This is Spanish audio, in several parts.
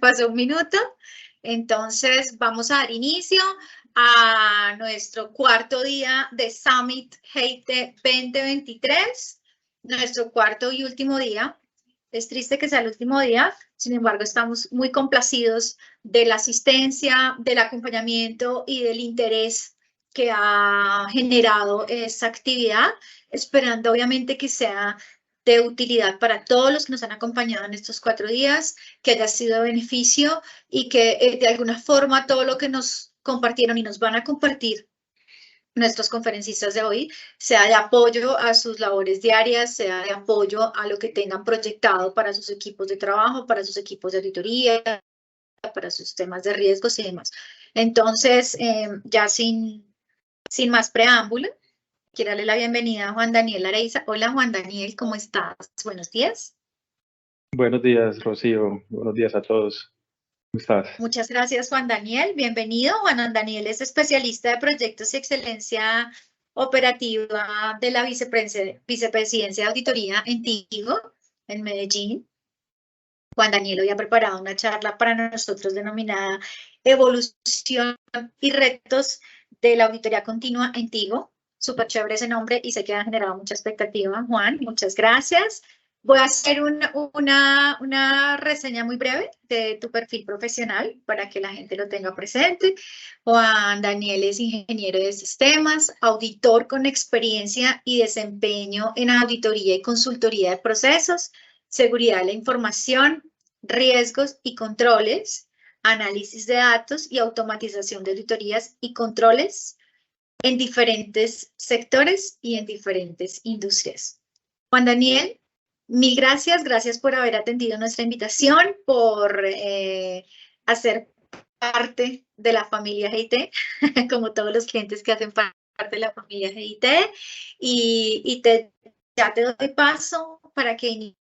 Pasó un minuto. Entonces, vamos a dar inicio a nuestro cuarto día de Summit Haite 2023, nuestro cuarto y último día. Es triste que sea el último día, sin embargo, estamos muy complacidos de la asistencia, del acompañamiento y del interés que ha generado esta actividad, esperando obviamente que sea de utilidad para todos los que nos han acompañado en estos 4 días, que haya sido de beneficio y que de alguna forma todo lo que nos compartieron y nos van a compartir nuestros conferencistas de hoy sea de apoyo a sus labores diarias, sea de apoyo a lo que tengan proyectado para sus equipos de trabajo, para sus equipos de auditoría, para sus temas de riesgos y demás. Entonces, ya sin más preámbulo, quiero darle la bienvenida a Juan Daniel Areiza. Hola Juan Daniel, ¿cómo estás? Buenos días. Buenos días, Rocío. Buenos días a todos. ¿Cómo estás? Muchas gracias, Juan Daniel. Bienvenido. Juan Daniel es especialista de proyectos y excelencia operativa de la Vicepresidencia de Auditoría en Tigo, en Medellín. Juan Daniel hoy ha preparado una charla para nosotros denominada Evolución y retos de la auditoría continua en Tigo. Súper chévere ese nombre y sé que ha generado mucha expectativa. Juan, muchas gracias. Voy a hacer una reseña muy breve de tu perfil profesional para que la gente lo tenga presente. Juan Daniel es ingeniero de sistemas, auditor con experiencia y desempeño en auditoría y consultoría de procesos, seguridad de la información, riesgos y controles, análisis de datos y automatización de auditorías y controles en diferentes sectores y en diferentes industrias. Juan Daniel, mil gracias. Gracias por haber atendido nuestra invitación, por hacer parte de la familia GIT, como todos los clientes que hacen parte de la familia GIT. Ya te doy paso para que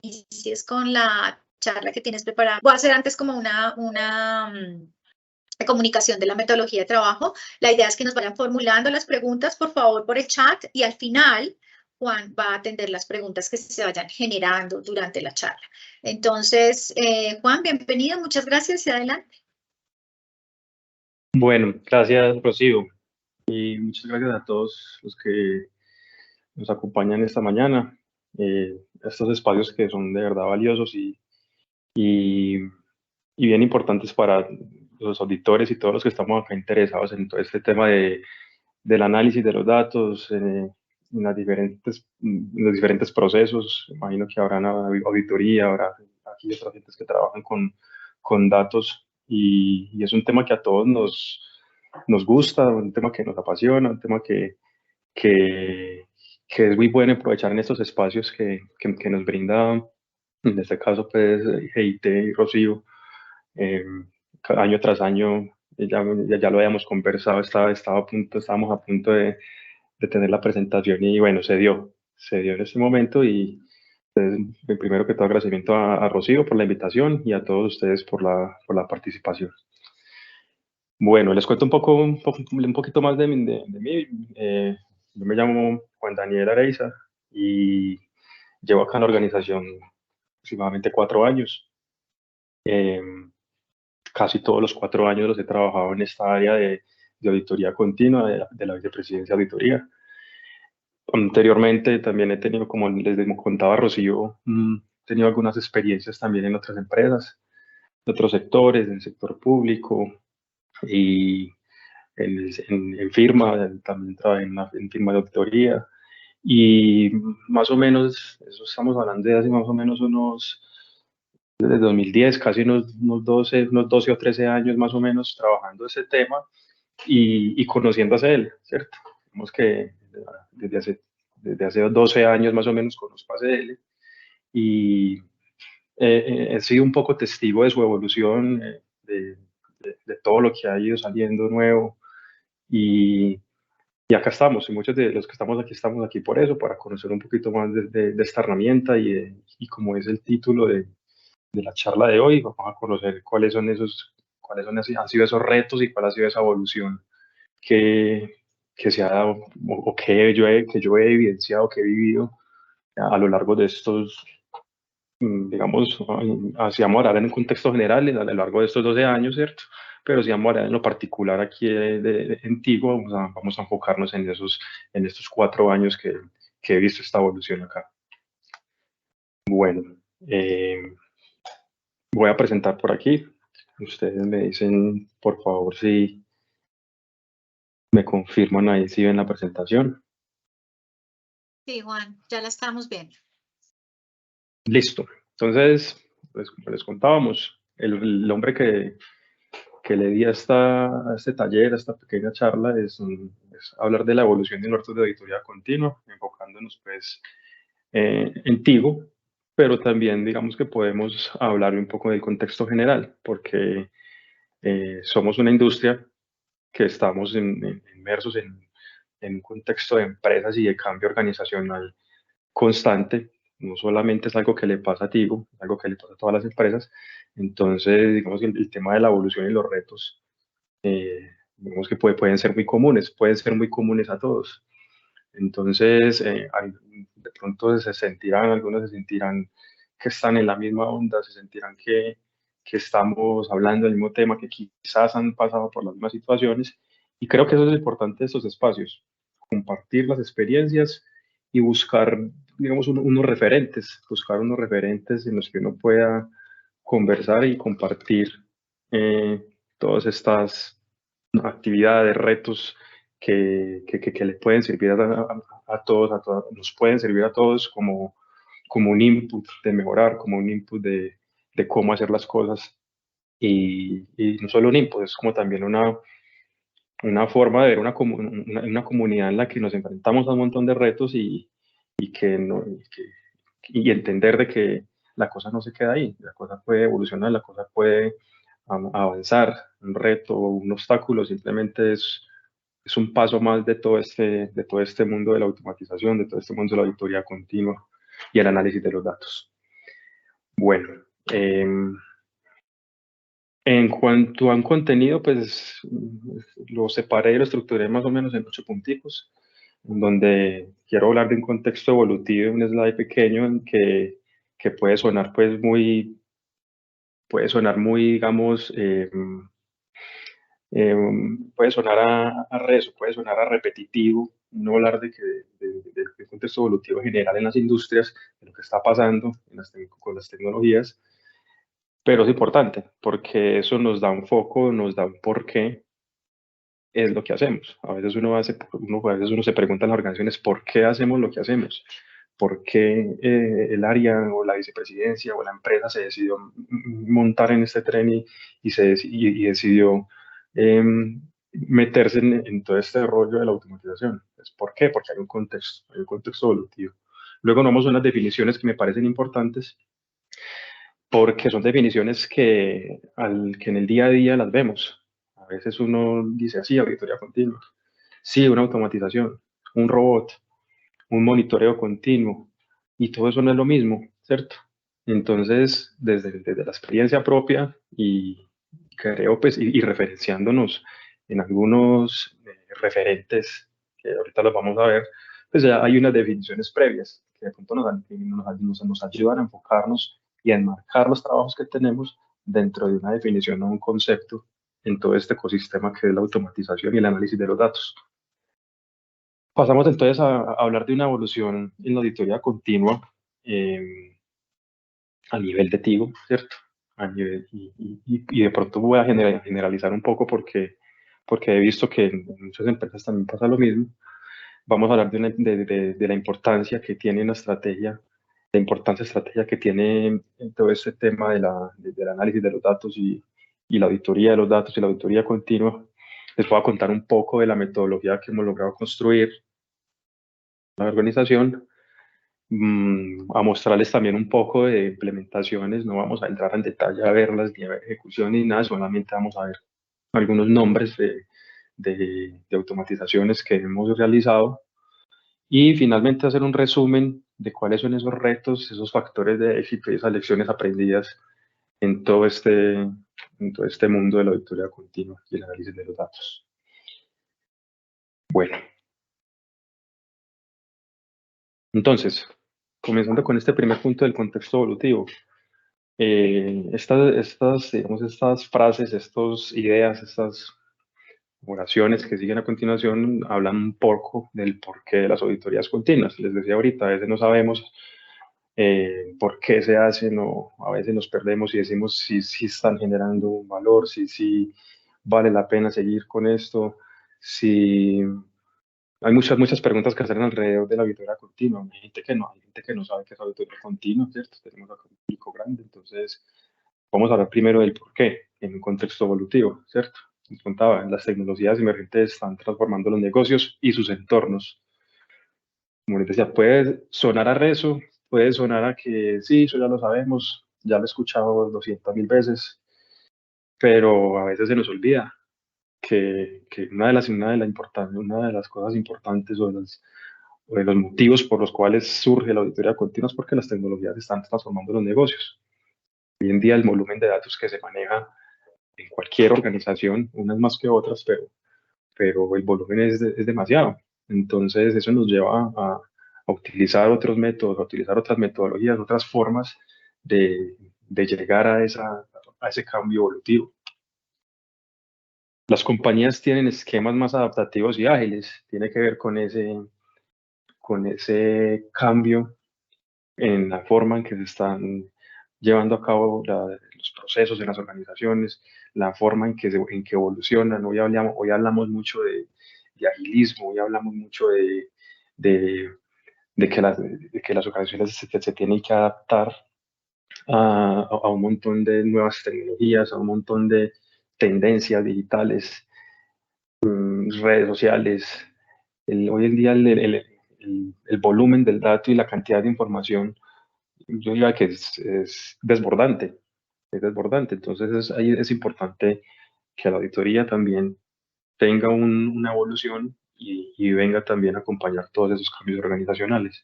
inicies con la charla que tienes preparada. Voy a hacer antes como una comunicación de la metodología de trabajo. La idea es que nos vayan formulando las preguntas, por favor, por el chat, y al final Juan va a atender las preguntas que se vayan generando durante la charla. Entonces, Juan, bienvenido, muchas gracias y adelante. Bueno, gracias, Rocío. Y muchas gracias a todos los que nos acompañan esta mañana. Estos espacios que son de verdad valiosos y bien importantes para los auditores y todos los que estamos acá interesados en todo este tema del análisis de los datos, en los diferentes procesos. Imagino que habrá auditoría, habrá aquí otras gentes que trabajan con datos y es un tema que a todos nos gusta, un tema que nos apasiona, un tema que, que es muy bueno aprovechar en estos espacios que nos brinda, en este caso, pues, GIT y Rocío. Año tras año, ya lo habíamos conversado, estábamos a punto de tener la presentación y bueno, se dio en este momento y primero que todo agradecimiento a Rocío por la invitación y a todos ustedes por la participación. Bueno, les cuento un poquito más de mí. Yo me llamo Juan Daniel Areiza y llevo acá en la organización aproximadamente 4 años. Casi todos los 4 años los he trabajado en esta área de auditoría continua de la Vicepresidencia de Auditoría. Anteriormente también he tenido, como les contaba Rocío, he tenido algunas experiencias también en otras empresas, en otros sectores, en el sector público y en firma, también trabajé en firma de auditoría y más o menos, eso estamos hablando de hace más o menos desde 2010, casi unos 12 o 13 años más o menos trabajando ese tema y conociendo a CL, ¿cierto? Digamos que desde hace 12 años más o menos conozco a CL y he sido un poco testigo de su evolución, de todo lo que ha ido saliendo nuevo y acá estamos, y muchos de los que estamos aquí por eso, para conocer un poquito más de esta herramienta y como es el título de la charla de hoy, vamos a conocer han sido esos retos y cuál ha sido esa evolución que se ha dado o que yo he evidenciado, que he vivido a lo largo de estos digamos, hacíamos ahora en un contexto general a lo largo de estos 12 años, ¿cierto? Pero si vamos a en lo particular aquí en Tigo, vamos a enfocarnos en estos 4 años que he visto esta evolución acá. Bueno, voy a presentar por aquí. Ustedes me dicen, por favor, si me confirman ahí si ven la presentación. Sí, Juan, ya la estamos viendo. Listo. Entonces, pues como les contábamos, el hombre que le di a este taller, a esta pequeña charla, es hablar de la evolución de nuestros de auditoría continua, enfocándonos pues en Tigo, pero también digamos que podemos hablar un poco del contexto general, porque somos una industria que estamos inmersos en un contexto de empresas y de cambio organizacional constante. No solamente es algo que le pasa a Tigo, es algo que le pasa a todas las empresas. Entonces, digamos que el tema de la evolución y los retos, digamos que pueden ser muy comunes a todos. Entonces, de pronto algunos se sentirán que están en la misma onda, se sentirán que estamos hablando del mismo tema, que quizás han pasado por las mismas situaciones. Y creo que eso es lo importante de estos espacios, compartir las experiencias y buscar, digamos, buscar unos referentes en los que uno pueda conversar y compartir todas estas actividades, retos que le pueden servir a todos, nos pueden servir a todos como un input de mejorar, como un input de cómo hacer las cosas. Y no solo un input, es como también una forma de ver una comunidad en la que nos enfrentamos a un montón de retos y que no, y entender de que la cosa no se queda ahí, la cosa puede evolucionar, la cosa puede avanzar. Un reto, un obstáculo simplemente es un paso más de todo este mundo de la automatización, de todo este mundo de la auditoría continua y el análisis de los datos. Bueno, en cuanto a un contenido, pues lo separé y lo estructuré más o menos en 8 punticos, donde quiero hablar de un contexto evolutivo, un slide pequeño en que puede sonar muy, digamos, puede sonar a rezo, puede sonar a repetitivo, no hablar del contexto evolutivo general en las industrias, de lo que está pasando con las tecnologías, pero es importante porque eso nos da un foco, nos da un porqué, es lo que hacemos. A veces a veces uno se pregunta en las organizaciones por qué hacemos lo que hacemos, por qué el área o la vicepresidencia o la empresa se decidió montar en este tren y decidió meterse en todo este rollo de la automatización. ¿Por qué? Porque hay un contexto evolutivo. Luego nos vamos a unas definiciones que me parecen importantes porque son definiciones que en el día a día las vemos. A veces uno dice así, auditoría continua. Sí, una automatización, un robot, un monitoreo continuo. Y todo eso no es lo mismo, ¿cierto? Entonces, desde la experiencia propia y creo, pues, y referenciándonos en algunos referentes, que ahorita los vamos a ver, pues ya hay unas definiciones previas que de pronto nos ayudan a enfocarnos y a enmarcar los trabajos que tenemos dentro de una definición o un concepto en todo este ecosistema que es la automatización y el análisis de los datos. Pasamos entonces a hablar de una evolución en la auditoría continua a nivel de Tigo, ¿cierto? Y de pronto voy a generalizar un poco porque he visto que en muchas empresas también pasa lo mismo. Vamos a hablar de la importancia que tiene una estrategia, la importancia estratégica que tiene en todo este tema del análisis de los datos y la auditoría de los datos y la auditoría continua. Les voy a contar un poco de la metodología que hemos logrado construir en la organización, a mostrarles también un poco de implementaciones. No vamos a entrar en detalle a verlas ni a ver ejecución ni nada, solamente vamos a ver algunos nombres de automatizaciones que hemos realizado y finalmente hacer un resumen de cuáles son esos retos, esos factores de éxito y esas lecciones aprendidas en en todo este mundo de la auditoría continua y el análisis de los datos. Bueno, entonces, comenzando con este primer punto del contexto evolutivo. Digamos, estas frases, estas ideas, estas oraciones que siguen a continuación hablan un poco del porqué de las auditorías continuas. Les decía ahorita, a veces no sabemos por qué se hacen, o a veces nos perdemos y decimos si están generando un valor, si vale la pena seguir con esto, si hay muchas preguntas que hacer alrededor de la auditoría continua. Hay gente que no sabe qué es auditoría continua, ¿cierto? Tenemos acá un público grande, entonces vamos a hablar primero del por qué en un contexto evolutivo, ¿cierto? Les contaba, las tecnologías emergentes están transformando los negocios y sus entornos. Como les decía, puede sonar a rezo, puede sonar a que sí, eso ya lo sabemos, ya lo he escuchado 200.000 veces, pero a veces se nos olvida que una de las cosas importantes o de los motivos por los cuales surge la auditoría continua es porque las tecnologías están transformando los negocios. Hoy en día el volumen de datos que se maneja en cualquier organización, unas más que otras, pero el volumen es demasiado. Entonces eso nos lleva a utilizar otros métodos, a utilizar otras metodologías, otras formas de llegar a ese cambio evolutivo. Las compañías tienen esquemas más adaptativos y ágiles. Tiene que ver con ese cambio en la forma en que se están llevando a cabo los procesos en las organizaciones, la forma en que evolucionan. Hoy hablamos mucho de agilismo, hoy hablamos mucho de, de que las organizaciones se tienen que adaptar a un montón de nuevas tecnologías, a un montón de tendencias digitales, redes sociales. Hoy en día el volumen del dato y la cantidad de información, yo diría que es desbordante, es desbordante. Entonces ahí es importante que la auditoría también tenga una evolución y venga también a acompañar todos esos cambios organizacionales.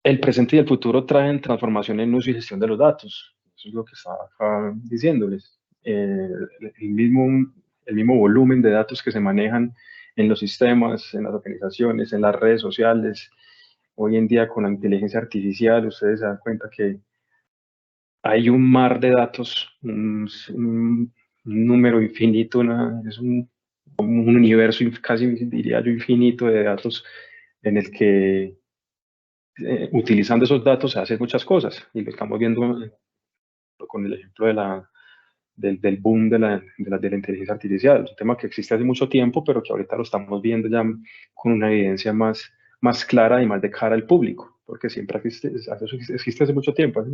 El presente y el futuro traen transformación en uso y gestión de los datos. Eso es lo que estaba acá diciéndoles. El mismo volumen de datos que se manejan en los sistemas, en las organizaciones, en las redes sociales. Hoy en día con la inteligencia artificial, ustedes se dan cuenta que hay un mar de datos, un número infinito, es un universo casi diría yo infinito de datos en el que utilizando esos datos se hacen muchas cosas y lo estamos viendo con el ejemplo del boom de la inteligencia artificial, un tema que existe hace mucho tiempo, pero que ahorita lo estamos viendo ya con una evidencia más clara y más de cara al público, porque siempre existe hace mucho tiempo, hace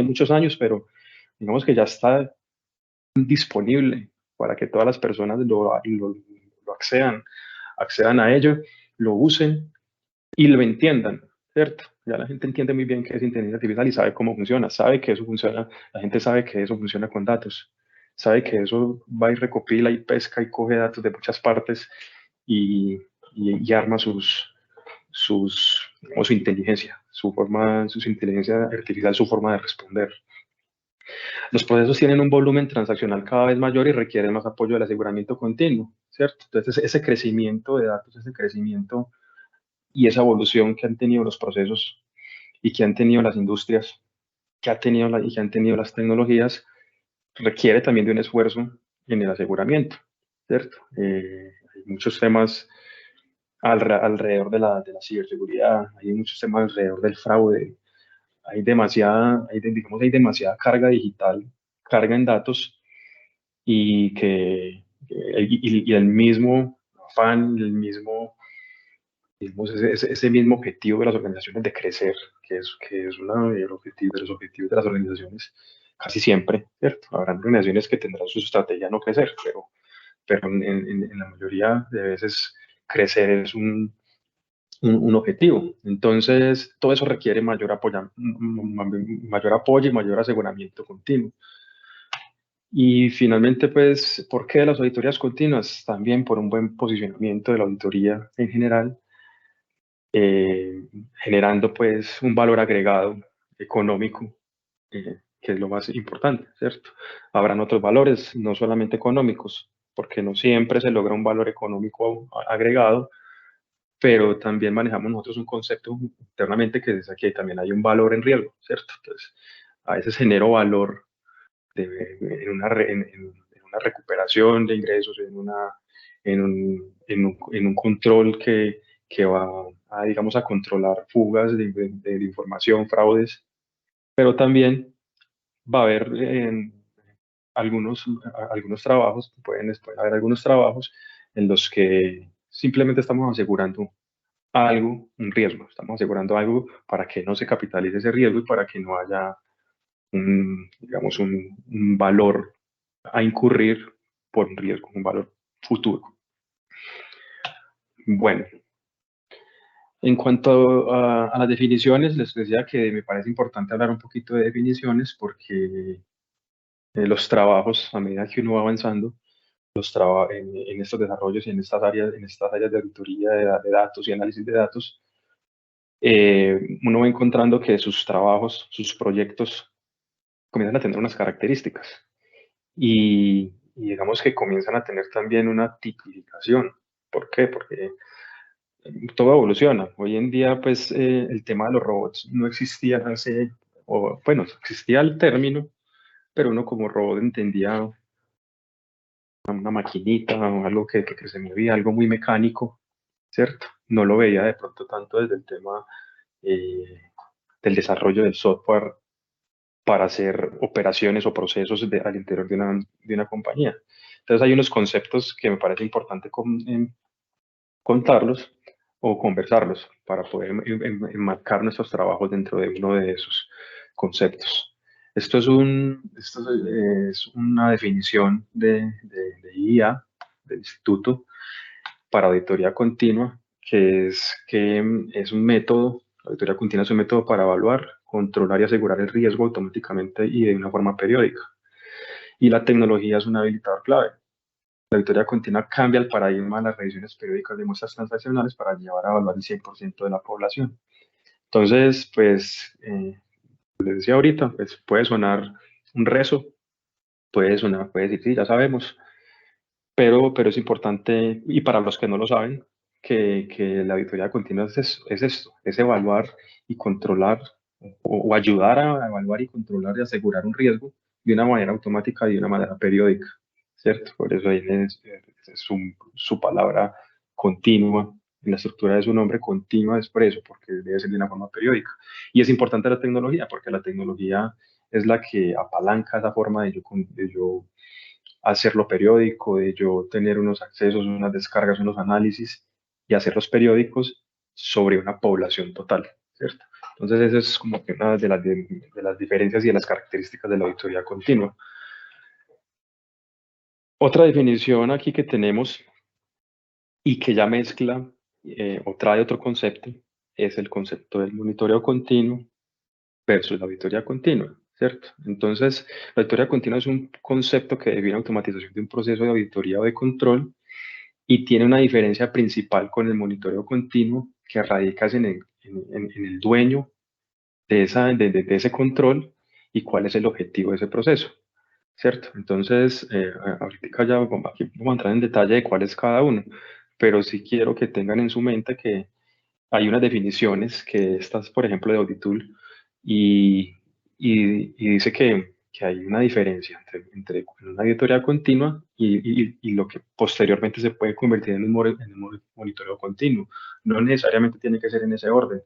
muchos años, pero digamos que ya está disponible para que todas las personas lo accedan a ello, lo usen y lo entiendan, ¿cierto? Ya la gente entiende muy bien qué es inteligencia artificial y sabe cómo funciona, sabe que eso funciona, la gente sabe que eso funciona con datos, sabe que eso va y recopila y pesca y coge datos de muchas partes y arma su inteligencia, su inteligencia artificial, su forma de responder. Los procesos tienen un volumen transaccional cada vez mayor y requieren más apoyo del aseguramiento continuo, ¿cierto? Entonces, ese crecimiento de datos, ese crecimiento y esa evolución que han tenido los procesos y que han tenido las industrias, y que han tenido las tecnologías, requiere también de un esfuerzo en el aseguramiento, ¿cierto? Hay muchos temas alrededor de la ciberseguridad, hay muchos temas alrededor del fraude, hay demasiada carga digital, carga en datos y el mismo afán, ese mismo objetivo de las organizaciones de crecer, que es uno de los objetivos de las organizaciones casi siempre, ¿cierto? Habrá organizaciones que tendrán su estrategia no crecer, pero en la mayoría de veces crecer es un objetivo. Entonces, todo eso requiere mayor apoyo y mayor aseguramiento continuo. Y finalmente, pues, ¿por qué las auditorías continuas? También por un buen posicionamiento de la auditoría en general, generando pues un valor agregado económico, que es lo más importante, ¿cierto? Habrán otros valores, no solamente económicos, porque no siempre se logra un valor económico agregado, pero también manejamos nosotros un concepto internamente que es aquí también hay un valor en riesgo, ¿cierto? Entonces, a veces genero valor en una recuperación de ingresos, en un control que va a, digamos, a controlar fugas de información, fraudes, pero también va a haber algunos, algunos trabajos, puede haber algunos trabajos en los que simplemente estamos asegurando algo, un riesgo, estamos asegurando algo para que no se capitalice ese riesgo y para que no haya digamos, un valor a incurrir por un riesgo, un valor futuro. Bueno, en cuanto a las definiciones, les decía que me parece importante hablar un poquito de definiciones porque los trabajos, a medida que uno va avanzando, en estos desarrollos y en estas áreas de auditoría de datos y análisis de datos, uno va encontrando que sus trabajos, sus proyectos comienzan a tener unas características y digamos que comienzan a tener también una tipificación. ¿Por qué? Porque todo evoluciona. Hoy en día, pues, el tema de los robots no existía o bueno, existía el término, pero uno como robot entendía una maquinita o algo que se movía, algo muy mecánico, ¿cierto? No lo veía de pronto tanto desde el tema eh, del desarrollo del software para hacer operaciones o procesos al interior de una compañía. Entonces hay unos conceptos que me parece importante contarlos o conversarlos para poder enmarcar nuestros trabajos dentro de uno de esos conceptos. Esto es una definición de IA, del Instituto para Auditoría Continua, que es un método, la auditoría continua es un método para evaluar, controlar y asegurar el riesgo automáticamente y de una forma periódica. Y la tecnología es un habilitador clave. La auditoría continua cambia el paradigma de las revisiones periódicas de muestras transaccionales para llevar a evaluar el 100% de la población. Entonces, pues, les decía ahorita, pues puede sonar un rezo, puede decir, sí, ya sabemos, pero es importante, y para los que no lo saben, que la auditoría continua es esto, es evaluar y controlar o ayudar a evaluar y controlar y asegurar un riesgo de una manera automática y de una manera periódica, ¿cierto? Por eso ahí es su palabra continua, en la estructura de su nombre continua es por eso, porque debe ser de una forma periódica. Y es importante la tecnología, porque la tecnología es la que apalanca esa forma de yo hacerlo periódico, de yo tener unos accesos, unas descargas, unos análisis y hacerlos periódicos sobre una población total, ¿cierto? Entonces, esa es como que una de las diferencias y de las características de la auditoría continua. Otra definición aquí que tenemos y que ya mezcla o trae otro concepto es el concepto del monitoreo continuo versus la auditoría continua, ¿cierto? Entonces, la auditoría continua es un concepto que define automatización de un proceso de auditoría o de control y tiene una diferencia principal con el monitoreo continuo que radica en el dueño de ese control y cuál es el objetivo de ese proceso, ¿cierto? Entonces, ahorita ya aquí vamos a entrar en detalle de cuál es cada uno, pero sí quiero que tengan en su mente que hay unas definiciones que estas, por ejemplo, de Auditool, y, y dice que hay una diferencia entre una auditoría continua y lo que posteriormente se puede convertir en un monitoreo continuo. No necesariamente tiene que ser en ese orden.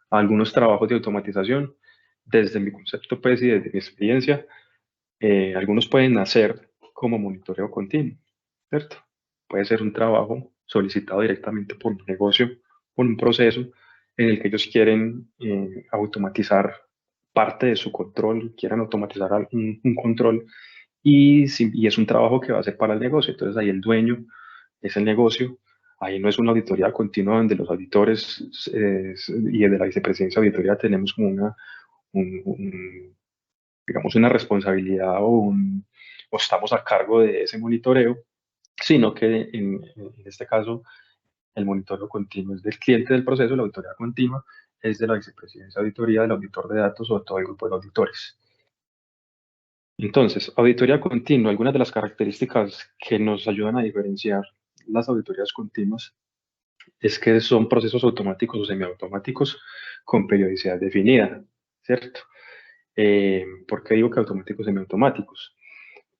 Algunos trabajos de automatización, desde mi concepto pues, y desde mi experiencia, algunos pueden nacer como monitoreo continuo, ¿cierto? Puede ser un trabajo solicitado directamente por un negocio, por un proceso en el que ellos quieren automatizar parte de su control, quieran automatizar un control y es un trabajo que va a ser para el negocio. Entonces ahí el dueño es el negocio. Ahí no es una auditoría continua donde los auditores y de la vicepresidencia de auditoría tenemos como digamos, una responsabilidad o estamos a cargo de ese monitoreo, sino que en este caso el monitoreo continuo es del cliente del proceso, la auditoría continua es de la vicepresidencia de auditoría, del auditor de datos o de todo el grupo de auditores. Entonces, auditoría continua, algunas de las características que nos ayudan a diferenciar las auditorías continuas es que son procesos automáticos o semiautomáticos con periodicidad definida, ¿cierto? ¿Por qué digo que automáticos y semiautomáticos?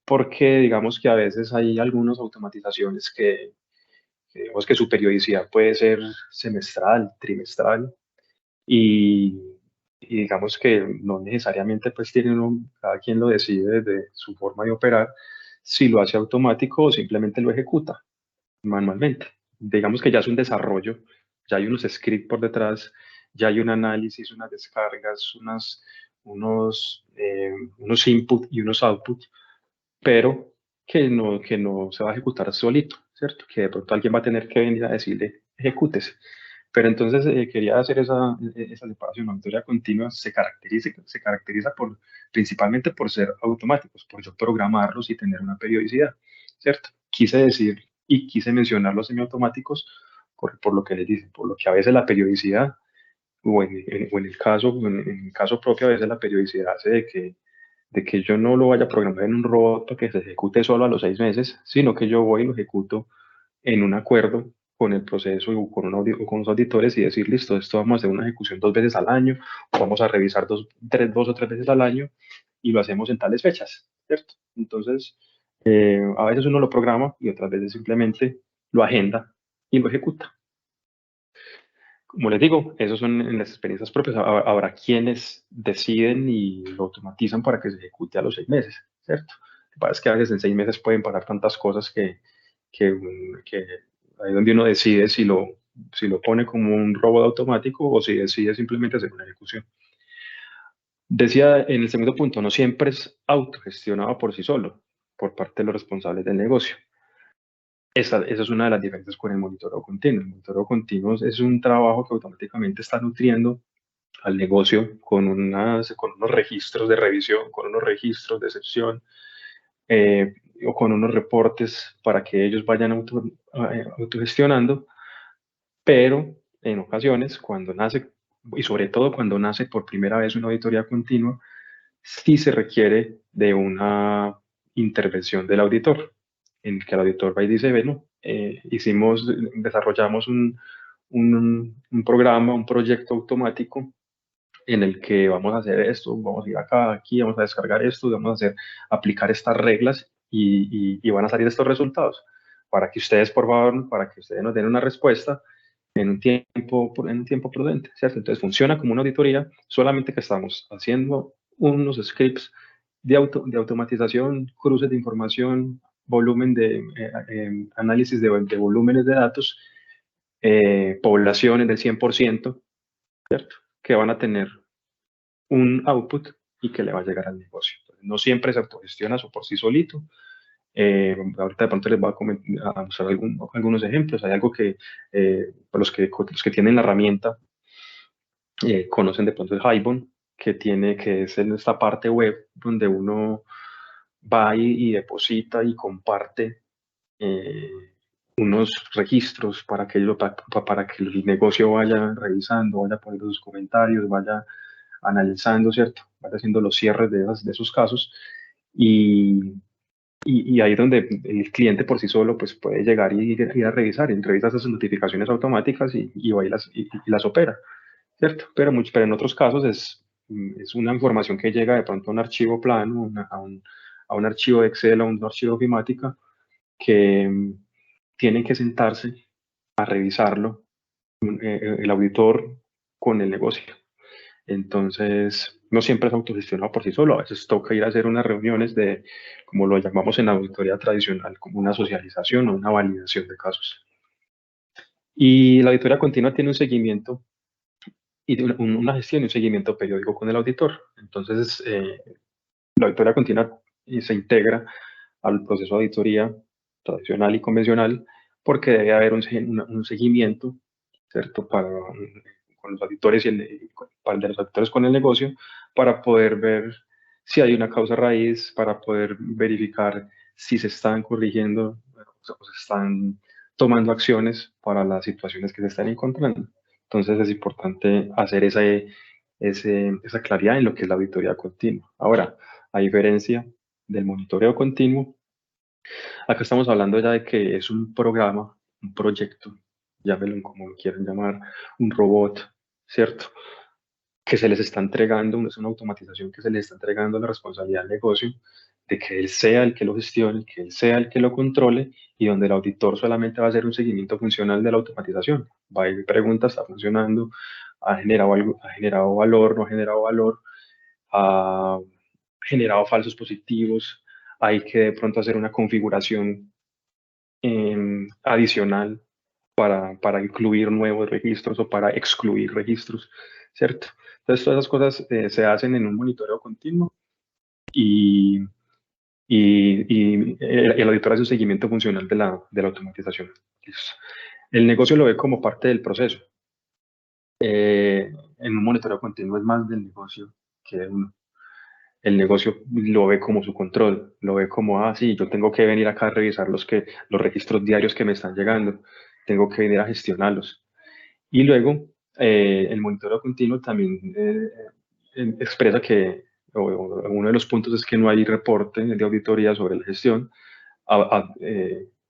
Porque digamos que a veces hay algunas automatizaciones que digamos que su periodicidad puede ser semestral, trimestral, y, y digamos que no necesariamente pues tiene uno, cada quien lo decide desde su forma de operar, si lo hace automático o simplemente lo ejecuta manualmente. Digamos que ya es un desarrollo, ya hay unos scripts por detrás, ya hay un análisis, unas descargas, unos input y unos output, pero que no se va a ejecutar solito, ¿cierto? Que de pronto alguien va a tener que venir a decirle, ejecútese. Pero entonces quería hacer esa separación. La auditoría continua se caracteriza principalmente por ser automáticos, por yo programarlos y tener una periodicidad, ¿cierto? Quise decir y quise mencionar los semiautomáticos por lo que les dicen, por lo que a veces la periodicidad, o en en el caso propio, a veces la periodicidad hace de que yo no lo vaya a programar en un robot para que se ejecute solo a los 6 meses, sino que yo voy y lo ejecuto en un acuerdo con el proceso y o con los auditores y decir, listo, esto vamos a hacer una ejecución 2 veces al año, o vamos a revisar 2 o 3 veces al año y lo hacemos en tales fechas, ¿cierto? Entonces, a veces uno lo programa y otras veces simplemente lo agenda y lo ejecuta. Como les digo, esos son en las experiencias propias. Habrá quienes deciden y lo automatizan para que se ejecute a los 6 meses, ¿cierto? Lo que pasa es que a veces en 6 meses pueden parar tantas cosas que ahí donde uno decide si lo pone como un robot automático o si decide simplemente hacer una ejecución. Decía en el segundo punto, no siempre es autogestionado por sí solo, por parte de los responsables del negocio. Esa es una de las diferencias con el monitoreo continuo. El monitoreo continuo es un trabajo que automáticamente está nutriendo al negocio con unos registros de revisión, con unos registros de excepción, o con unos reportes para que ellos vayan autogestionando, pero en ocasiones, cuando nace, y sobre todo cuando nace por primera vez una auditoría continua, sí se requiere de una intervención del auditor, en que el auditor va y dice, bueno, desarrollamos un programa, un proyecto automático en el que vamos a hacer esto, vamos a ir acá, aquí, vamos a descargar esto, vamos a aplicar estas reglas y van a salir estos resultados. Para que ustedes, por favor, para que ustedes nos den una respuesta en un tiempo prudente, ¿cierto? Entonces funciona como una auditoría, solamente que estamos haciendo unos scripts de automatización, cruces de información, volumen análisis de volúmenes de datos, poblaciones del 100%, ¿cierto? Que van a tener un output y que le va a llegar al negocio. Entonces, no siempre se autogestiona eso por sí solito. Ahorita de pronto les voy a mostrar algunos ejemplos. Hay algo que los que tienen la herramienta conocen de pronto el Hibon, que es en esta parte web donde uno va y deposita y comparte eh, unos registros para que el negocio vaya revisando, vaya poniendo sus comentarios, vaya analizando, ¿cierto? Vaya haciendo los cierres de esos casos y, y ahí es donde el cliente por sí solo pues, puede llegar y ir a revisar, y revisa esas notificaciones automáticas y va y las opera, ¿cierto? Pero en otros casos es una información que llega de pronto a un archivo plano, a un archivo de Excel, a un archivo ofimática, que tienen que sentarse a revisarlo el auditor con el negocio. Entonces, no siempre es autogestionado por sí solo, a veces toca ir a hacer unas reuniones como lo llamamos en la auditoría tradicional, como una socialización o una validación de casos. Y la auditoría continua tiene un seguimiento y una gestión y un seguimiento periódico con el auditor. Entonces, la auditoría continua se integra al proceso de auditoría tradicional y convencional porque debe haber un seguimiento, ¿cierto? Con los auditores para de los auditores con el negocio para poder ver si hay una causa raíz, para poder verificar si se están corrigiendo o se están tomando acciones para las situaciones que se están encontrando. Entonces es importante hacer esa claridad en lo que es la auditoría continua. Ahora, a diferencia del monitoreo continuo, acá estamos hablando ya de que es un programa, un proyecto llámenlo como lo quieran llamar, un robot, ¿cierto? Que se les está entregando, es una automatización que se les está entregando la responsabilidad del negocio, de que él sea el que lo gestione, que él sea el que lo controle, y donde el auditor solamente va a hacer un seguimiento funcional de la automatización. Va a ir, pregunta, está funcionando, ha generado algo, ha generado valor, no ha generado valor, ha generado falsos positivos, hay que de pronto hacer una configuración adicional para incluir nuevos registros o para excluir registros, ¿cierto? Entonces, todas esas cosas se hacen en un monitoreo continuo y, el auditor hace un seguimiento funcional de la automatización. El negocio lo ve como parte del proceso. En un monitoreo continuo es más del negocio que de uno. El negocio lo ve como su control, lo ve como, ah, sí, yo tengo que venir acá a revisar los registros diarios que me están llegando, tengo que venir a gestionarlos. Y luego, el monitoreo continuo también expresa que uno de los puntos es que no hay reporte de auditoría sobre la gestión.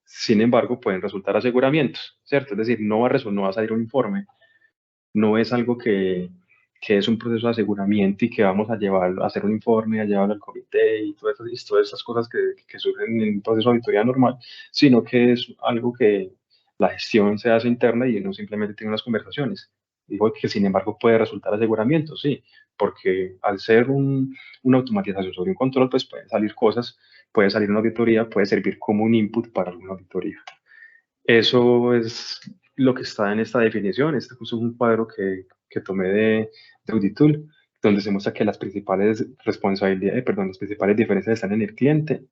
Sin embargo, pueden resultar aseguramientos, ¿cierto? Es decir, no va a salir un informe, no es algo que es un proceso de aseguramiento y que vamos a llevarlo, a hacer un informe, a llevarlo al comité y todas esas cosas que surgen en un proceso de auditoría normal, sino que es algo que la gestión se hace interna y uno simplemente tiene unas conversaciones. Digo que sin embargo puede resultar aseguramiento, sí, porque al ser una automatización sobre un control, pues pueden salir cosas, puede salir una auditoría, puede servir como un input para alguna auditoría. Eso es lo que está en esta definición. Este es un cuadro que tomé de Auditool, donde se muestra que las principales responsabilidades, perdón, las principales diferencias están en el cliente,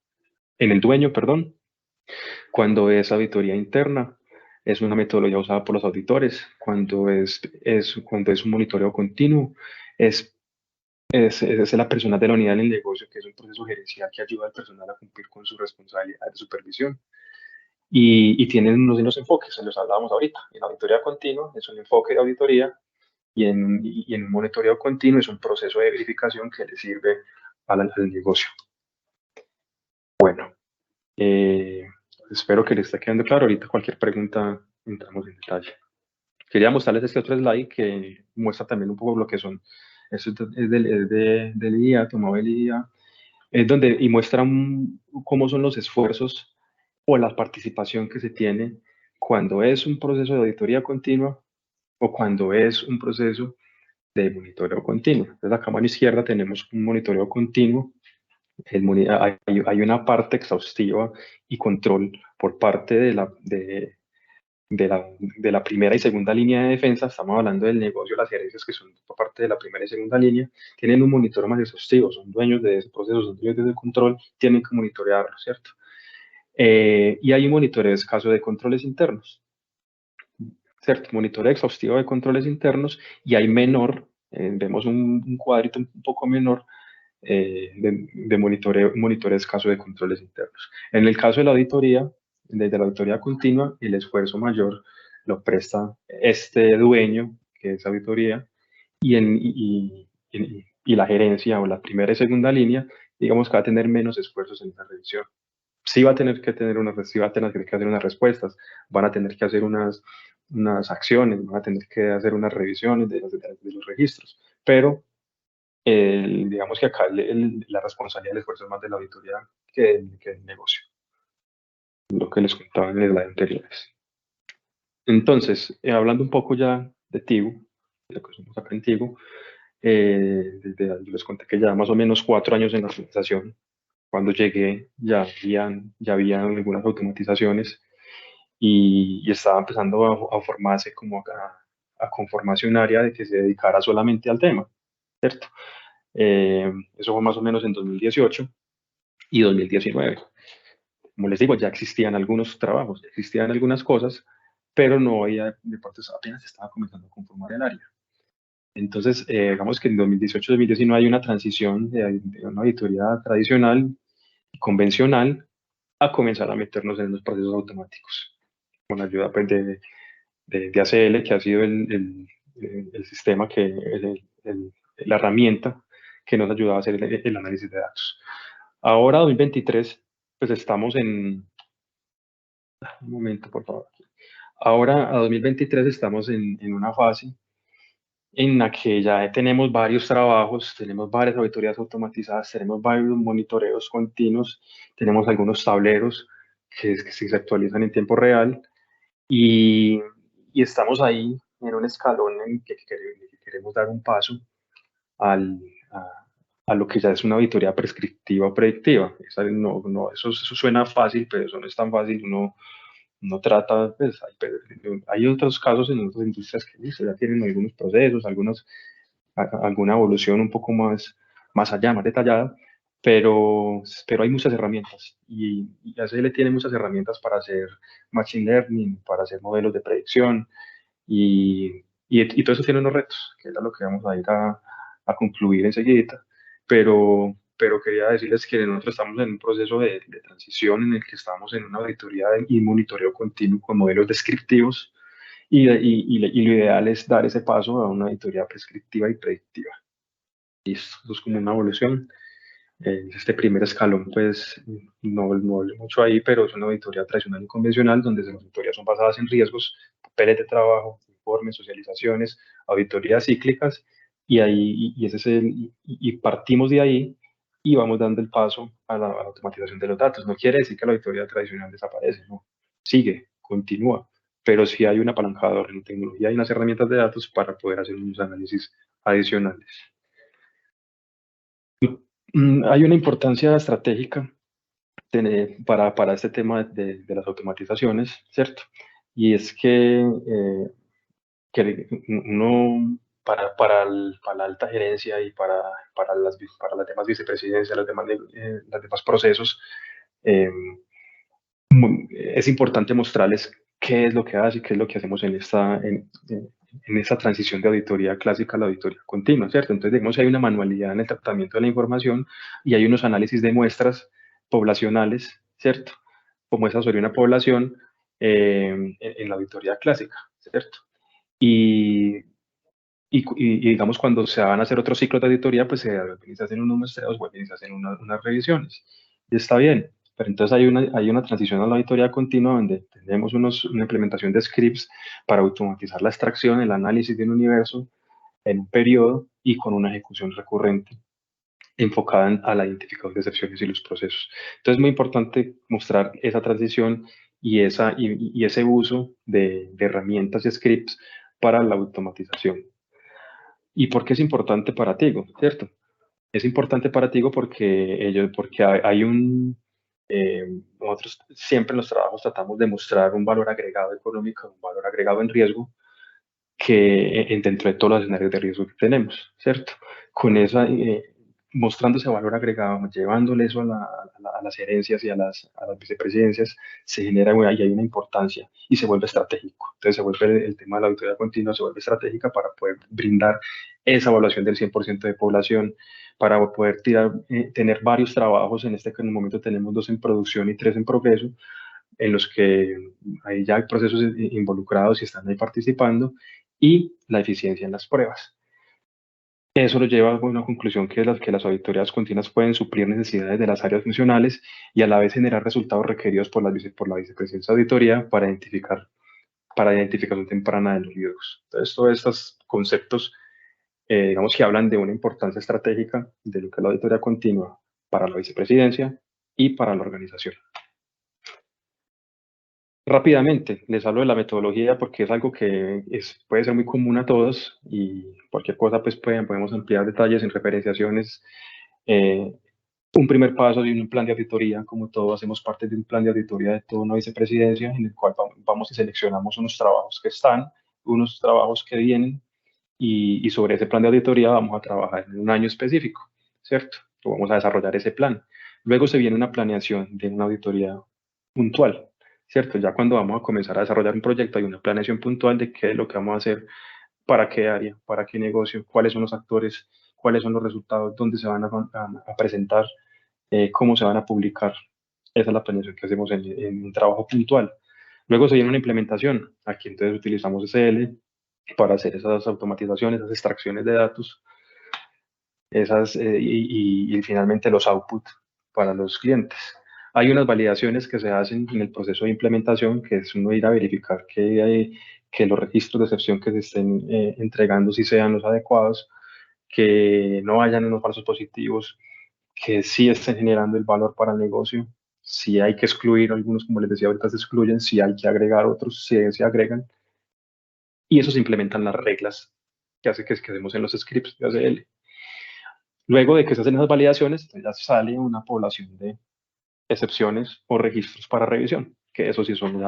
en el dueño, perdón. Cuando es auditoría interna, es una metodología usada por los auditores. Cuando es un monitoreo continuo, es, es la persona de la unidad del negocio, que es un proceso gerencial que ayuda al personal a cumplir con su responsabilidad de supervisión. Y tienen unos enfoques, se los hablábamos ahorita. En auditoría continua es un enfoque de auditoría y en un monitoreo continuo es un proceso de verificación que le sirve al negocio. Bueno, espero que les esté quedando claro. Ahorita cualquier pregunta entramos en detalle. Quería mostrarles este otro slide que muestra también un poco lo que son. Esto es del IA, tomado del IA, y muestra cómo son los esfuerzos o la participación que se tiene cuando es un proceso de auditoría continua o cuando es un proceso de monitoreo continuo. Entonces, acá a mano izquierda tenemos un monitoreo continuo. Hay una parte exhaustiva y control por parte de la primera y segunda línea de defensa. Estamos hablando del negocio, las gerencias que son por parte de la primera y segunda línea, tienen un monitoreo más exhaustivo, son dueños de ese proceso, son dueños de ese control, tienen que monitorearlo, ¿cierto? Y hay un monitoreo escaso de controles internos, ¿cierto? Monitoreo exhaustivo de controles internos y hay menor, vemos un cuadrito un poco menor de monitoreo escaso de controles internos. En el caso de la auditoría, desde la auditoría continua, el esfuerzo mayor lo presta este dueño, que es auditoría, y la gerencia o la primera y segunda línea, digamos que va a tener menos esfuerzos en esa revisión. Sí va a tener que tener sí va a tener que hacer unas respuestas, van a tener que hacer unas acciones, van a tener que hacer unas revisiones de los registros, pero digamos que acá la responsabilidad del esfuerzo es más de la auditoría que del negocio, lo que les contaba en el slide anteriores. Entonces, hablando un poco ya de Tigo, de lo que somos acá en Tigo, yo les conté que ya más o menos 4 años en la organización. Cuando llegué ya habían algunas automatizaciones y estaba empezando a formarse como a conformarse un área de que se dedicara solamente al tema, ¿cierto? Eso fue más o menos en 2018 y 2019. Como les digo, ya existían algunos trabajos, ya existían algunas cosas, pero no había deportes, apenas se estaba comenzando a conformar el área. Entonces, digamos que en 2018-2019 hay una transición de una auditoría tradicional y convencional a comenzar a meternos en los procesos automáticos, con la ayuda pues, de ACL, que ha sido el sistema, la herramienta que nos ayudaba a hacer el análisis de datos. Ahora, 2023, pues estamos en... Un momento, por favor. Ahora, a 2023, estamos en una fase en la que ya tenemos varios trabajos, tenemos varias auditorías automatizadas, tenemos varios monitoreos continuos, tenemos algunos tableros que se actualizan en tiempo real y, y estamos ahí en un escalón en que queremos dar un paso al, a lo que ya es una auditoría prescriptiva o predictiva. Eso suena fácil, pero eso no es tan fácil. Uno trata, pues, hay otros casos en otras industrias que listo, ya tienen algunos procesos, alguna evolución un poco más allá, más detallada, pero hay muchas herramientas y ACL tiene muchas herramientas para hacer machine learning, para hacer modelos de predicción y todo eso tiene unos retos, que es a lo que vamos a ir a concluir enseguida, pero quería decirles que nosotros estamos en un proceso de transición en el que estamos en una auditoría y monitoreo continuo con modelos descriptivos y lo ideal es dar ese paso a una auditoría prescriptiva y predictiva. Y esto es como una evolución. Este primer escalón, pues, no hablé mucho ahí, pero es una auditoría tradicional y convencional, donde las auditorías son basadas en riesgos, papeles de trabajo, informes, socializaciones, auditorías cíclicas, ese es y partimos de ahí y vamos dando el paso a la automatización de los datos. No quiere decir que la auditoría tradicional desaparece, no, sigue, continúa, pero sí hay un apalancador en tecnología y unas herramientas de datos para poder hacer unos análisis adicionales. Hay una importancia estratégica para este tema de las automatizaciones, ¿cierto? Y es que uno, para la alta gerencia y para las demás vicepresidencias, los demás procesos, eh, es importante mostrarles qué es lo que hace y qué es lo que hacemos en esta transición de auditoría clásica a la auditoría continua, ¿cierto? Entonces, digamos, hay una manualidad en el tratamiento de la información y hay unos análisis de muestras poblacionales, ¿cierto? O muestras sobre una población en la auditoría clásica, ¿cierto? Y, digamos, cuando se van a hacer otros ciclos de auditoría, pues se hacen unos muestreos, vuelven y se hacen unas revisiones. Y está bien, pero entonces hay una transición a la auditoría continua donde tenemos una implementación de scripts para automatizar la extracción, el análisis de un universo en un periodo y con una ejecución recurrente enfocada a la identificación de excepciones y los procesos. Entonces es muy importante mostrar esa transición y ese uso de herramientas y scripts para la automatización. ¿Y por qué es importante para Tigo? ¿Cierto? Es importante para Tigo porque nosotros siempre en los trabajos tratamos de mostrar un valor agregado económico, un valor agregado en riesgo, dentro de todos los escenarios de riesgo que tenemos, ¿cierto? Con mostrando ese valor agregado, llevándole eso a las gerencias y a las vicepresidencias, se genera y hay una importancia y se vuelve estratégico. Entonces se vuelve el tema de la auditoría continua, se vuelve estratégica para poder brindar esa evaluación del 100% de población, para poder tener varios trabajos, en el momento tenemos 2 en producción y 3 en progreso, en los que hay ya procesos involucrados y están ahí participando, y la eficiencia en las pruebas. Eso lo lleva a una conclusión que las auditorías continuas pueden suplir necesidades de las áreas funcionales y a la vez generar resultados requeridos por la vicepresidencia de auditoría para identificación temprana de los riesgos. Entonces, todos estos conceptos, digamos que hablan de una importancia estratégica de lo que es la auditoría continua para la vicepresidencia y para la organización. Rápidamente, les hablo de la metodología porque es algo que puede ser muy común a todos y cualquier cosa pues podemos ampliar detalles en referenciaciones. Un primer paso de un plan de auditoría, como todos hacemos parte de un plan de auditoría de toda una vicepresidencia en el cual vamos y seleccionamos unos trabajos que están, unos trabajos que vienen y sobre ese plan de auditoría vamos a trabajar en un año específico, ¿cierto? Vamos a desarrollar ese plan. Luego se viene una planeación de una auditoría puntual, ¿cierto? Ya cuando vamos a comenzar a desarrollar un proyecto hay una planeación puntual de qué es lo que vamos a hacer, para qué área, para qué negocio, cuáles son los actores, cuáles son los resultados, dónde se van a presentar, cómo se van a publicar. Esa es la planeación que hacemos en un trabajo puntual. Luego se viene una implementación. Aquí entonces utilizamos SL para hacer esas automatizaciones, esas extracciones de datos, y finalmente los outputs para los clientes. Hay unas validaciones que se hacen en el proceso de implementación, que es uno ir a verificar que los registros de excepción que se estén entregando sí sean los adecuados, que no hayan unos falsos positivos, que sí estén generando el valor para el negocio. Si hay que excluir algunos, como les decía, ahorita se excluyen, si hay que agregar otros, si se agregan. Y eso se implementan las reglas que hace que hacemos en los scripts de ACL. Luego de que se hacen esas validaciones, ya sale una población de excepciones o registros para revisión, que eso sí son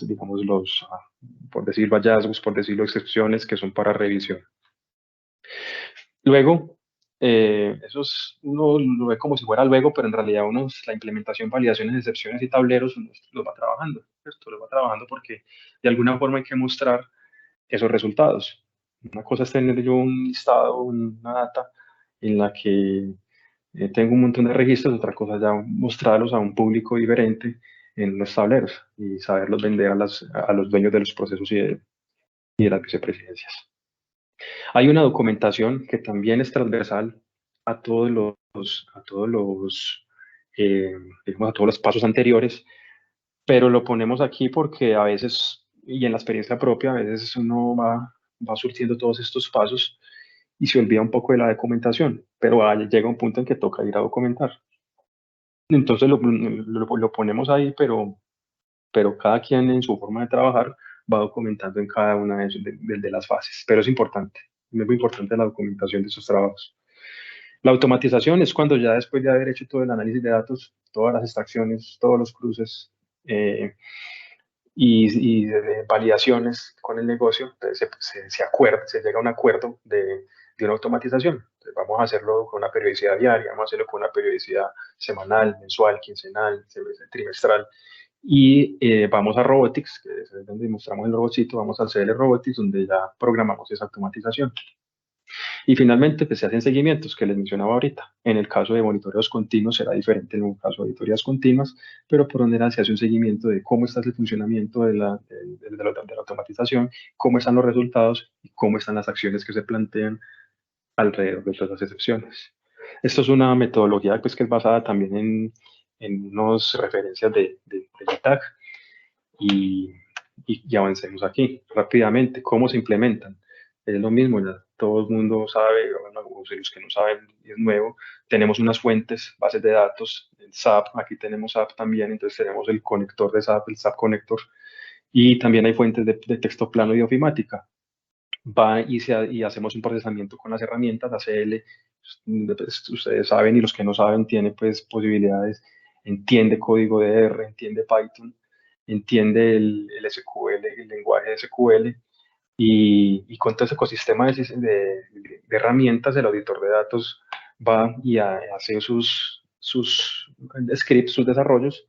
digamos, por decirlo, hallazgos, por decirlo, excepciones que son para revisión. Luego, uno lo ve como si fuera luego, pero en realidad la implementación, validaciones, excepciones y tableros, uno los va trabajando, ¿cierto? Los va trabajando porque de alguna forma hay que mostrar esos resultados. Una cosa es tener yo un listado, una data en la que tengo un montón de registros, otra cosa es ya mostrarlos a un público diferente en los tableros y saberlos vender a los dueños de los procesos y de las vicepresidencias. Hay una documentación que también es transversal a todos digamos, a todos los pasos anteriores, pero lo ponemos aquí porque a veces, y en la experiencia propia, a veces uno va surtiendo todos estos pasos y se olvida un poco de la documentación, pero llega un punto en que toca ir a documentar. Entonces lo ponemos ahí, pero cada quien en su forma de trabajar va documentando en cada una de las fases, pero es importante, es muy importante la documentación de esos trabajos. La automatización es cuando ya después de haber hecho todo el análisis de datos, todas las extracciones, todos los cruces y validaciones con el negocio, entonces se llega a un acuerdo de una automatización. Entonces vamos a hacerlo con una periodicidad diaria, vamos a hacerlo con una periodicidad semanal, mensual, quincenal, trimestral. Y vamos a Robotics, que es donde mostramos el robotcito, vamos al CL Robotics, donde ya programamos esa automatización. Y finalmente, pues se hacen seguimientos que les mencionaba ahorita. En el caso de monitoreos continuos será diferente en un caso de auditorías continuas, pero por donde se hace un seguimiento de cómo está el funcionamiento de la automatización, cómo están los resultados y cómo están las acciones que se plantean alrededor de todas las excepciones. Esto es una metodología pues, que es basada también en unas referencias de GitHub y avancemos aquí rápidamente. ¿Cómo se implementan? Es lo mismo, ya todo el mundo sabe, bueno, o los que no saben, es nuevo. Tenemos unas fuentes, bases de datos, el SAP, aquí tenemos SAP también, entonces tenemos el conector de SAP, el SAP Connector, y también hay fuentes de texto plano y ofimática. Y hacemos un procesamiento con las herramientas ACL. Pues, ustedes saben y los que no saben tiene pues posibilidades, entiende código de R, entiende Python, entiende el SQL, el lenguaje SQL y con todo ese ecosistema de herramientas el auditor de datos va y hace sus scripts, sus desarrollos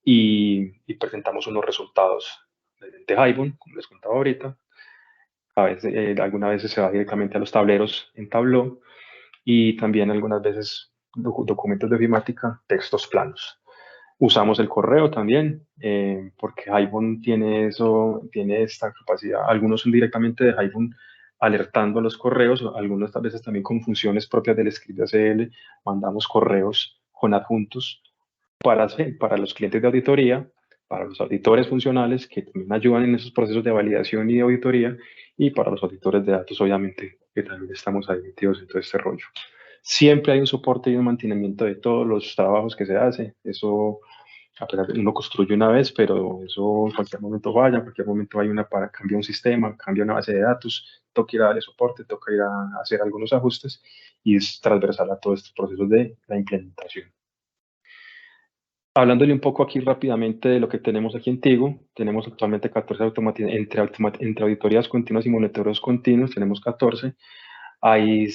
y presentamos unos resultados de Hibon, como les contaba ahorita. Algunas veces se va directamente a los tableros en Tableau y también algunas veces documentos de ofimática, textos planos. Usamos el correo también, porque Hibon tiene esta capacidad. Algunos son directamente de Hibon alertando los correos, algunas veces también con funciones propias del script de ACL, mandamos correos con adjuntos para los clientes de auditoría, para los auditores funcionales que también ayudan en esos procesos de validación y de auditoría, y para los auditores de datos, obviamente, que también estamos ahí metidos en todo este rollo. Siempre hay un soporte y un mantenimiento de todos los trabajos que se hace. Eso, a pesar de uno construye una vez, pero eso en cualquier momento falla, en cualquier momento hay cambia un sistema, cambia una base de datos, toca ir a darle soporte, toca ir a hacer algunos ajustes y es transversal a todos estos procesos de la implementación. Hablándole un poco aquí rápidamente de lo que tenemos aquí en Tigo, tenemos actualmente 14 entre auditorías continuas y monitoreos continuos, tenemos 14. Hay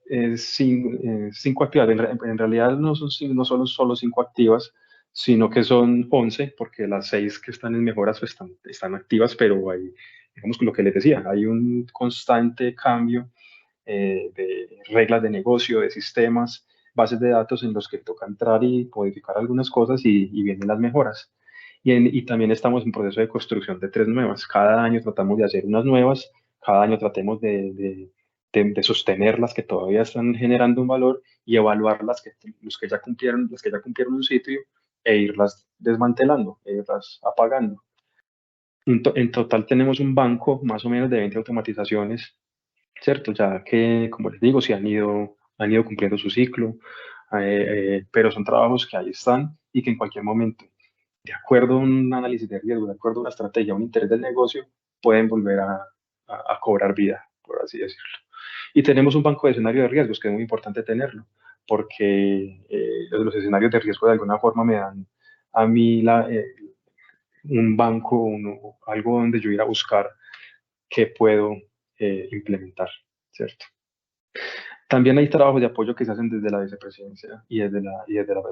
5 activas, en realidad no son solo 5 activas, sino que son 11, porque las 6 que están en mejoras pues, están activas, pero hay, digamos lo que les decía, hay un constante cambio de reglas de negocio, de sistemas, bases de datos en los que toca entrar y modificar algunas cosas y vienen las mejoras. Y también estamos en proceso de construcción de 3 nuevas. Cada año tratamos de hacer unas nuevas, cada año tratemos de de sostener las que todavía están generando un valor y evaluar las que ya cumplieron un sitio e irlas desmantelando, e irlas apagando. En total tenemos un banco más o menos de 20 automatizaciones, ¿cierto? Ya que, como les digo, han ido cumpliendo su ciclo, pero son trabajos que ahí están y que en cualquier momento, de acuerdo a un análisis de riesgo, de acuerdo a una estrategia, a un interés del negocio, pueden volver a cobrar vida, por así decirlo. Y tenemos un banco de escenarios de riesgos, que es muy importante tenerlo, porque los escenarios de riesgo de alguna forma me dan a mí un banco, algo donde yo ir a buscar qué puedo implementar, ¿cierto? También hay trabajos de apoyo que se hacen desde la vicepresidencia y desde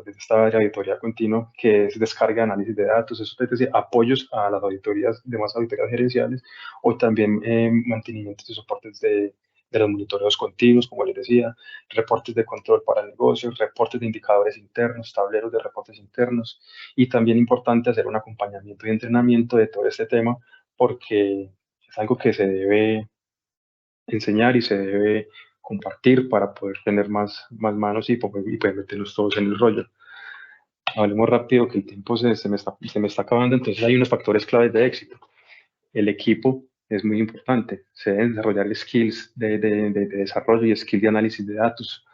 esta área de auditoría continua, que es descarga de análisis de datos, eso es decir, apoyos a las auditorías, demás auditorías gerenciales, o también mantenimientos y soportes de los monitoreos continuos, como les decía, reportes de control para el negocio, reportes de indicadores internos, tableros de reportes internos, y también importante hacer un acompañamiento y entrenamiento de todo este tema, porque es algo que se debe enseñar y se debe compartir para poder tener más manos y poder meterlos todos en el rollo. Hablemos rápido que el tiempo se me está acabando, entonces hay unos factores claves de éxito. El equipo es muy importante, se deben desarrollar skills de desarrollo y skills de análisis de datos,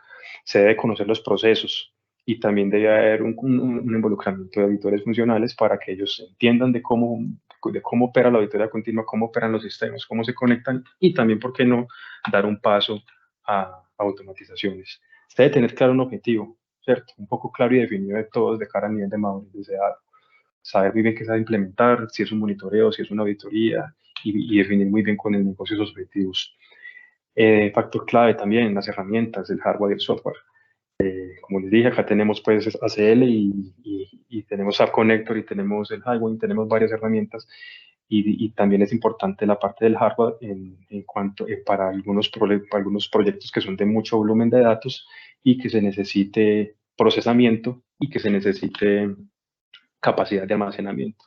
se debe conocer los procesos y también debe haber un involucramiento de auditores funcionales para que ellos entiendan de cómo opera la auditoría continua, cómo operan los sistemas, cómo se conectan y también, ¿por qué no?, dar un paso a automatizaciones. Se debe tener claro un objetivo, ¿cierto? Un poco claro y definido de todos de cara al nivel de madurez deseado. Saber muy bien qué se va a implementar, si es un monitoreo, si es una auditoría y definir muy bien con el negocio sus objetivos. Factor clave también, las herramientas, el hardware y el software. Como les dije, acá tenemos pues ACL y tenemos App Connector y tenemos el Highway, tenemos varias herramientas y también es importante la parte del hardware en cuanto para para algunos proyectos que son de mucho volumen de datos y que se necesite procesamiento y que se necesite capacidad de almacenamiento.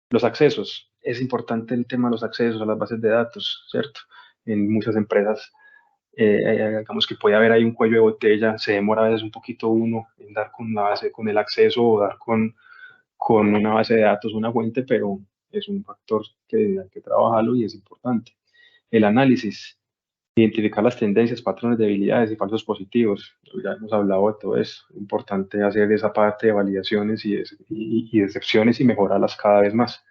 Los accesos, es importante el tema de los accesos a las bases de datos, ¿cierto? En muchas empresas digamos que puede haber ahí un cuello de botella, se demora a veces un poquito uno en dar con la base, con el acceso o dar con una base de datos, una fuente, pero es un factor que hay que trabajarlo y es importante. El análisis, identificar las tendencias, patrones, debilidades y falsos positivos. Ya hemos hablado de todo eso. Es importante hacer esa parte de validaciones y decepciones y mejorarlas cada vez más.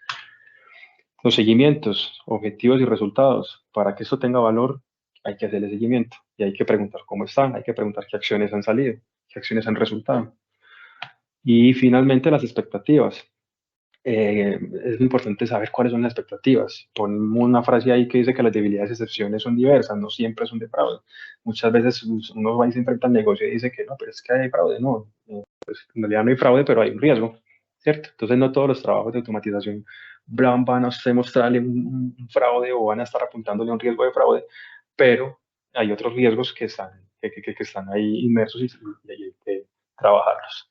Los seguimientos, objetivos y resultados. Para que esto tenga valor, hay que hacerle seguimiento y hay que preguntar cómo están, hay que preguntar qué acciones han salido, qué acciones han resultado. Y finalmente, las expectativas. Es importante saber cuáles son las expectativas. Pon una frase ahí que dice que las debilidades y excepciones son diversas, no siempre son de fraude. Muchas veces uno va y se enfrenta al negocio y dice que no, pero es que hay fraude. No, pues en realidad no hay fraude, pero hay un riesgo, ¿cierto? Entonces no todos los trabajos de automatización van a mostrarle un fraude o van a estar apuntándole a un riesgo de fraude, pero hay otros riesgos que están ahí inmersos y hay que trabajarlos.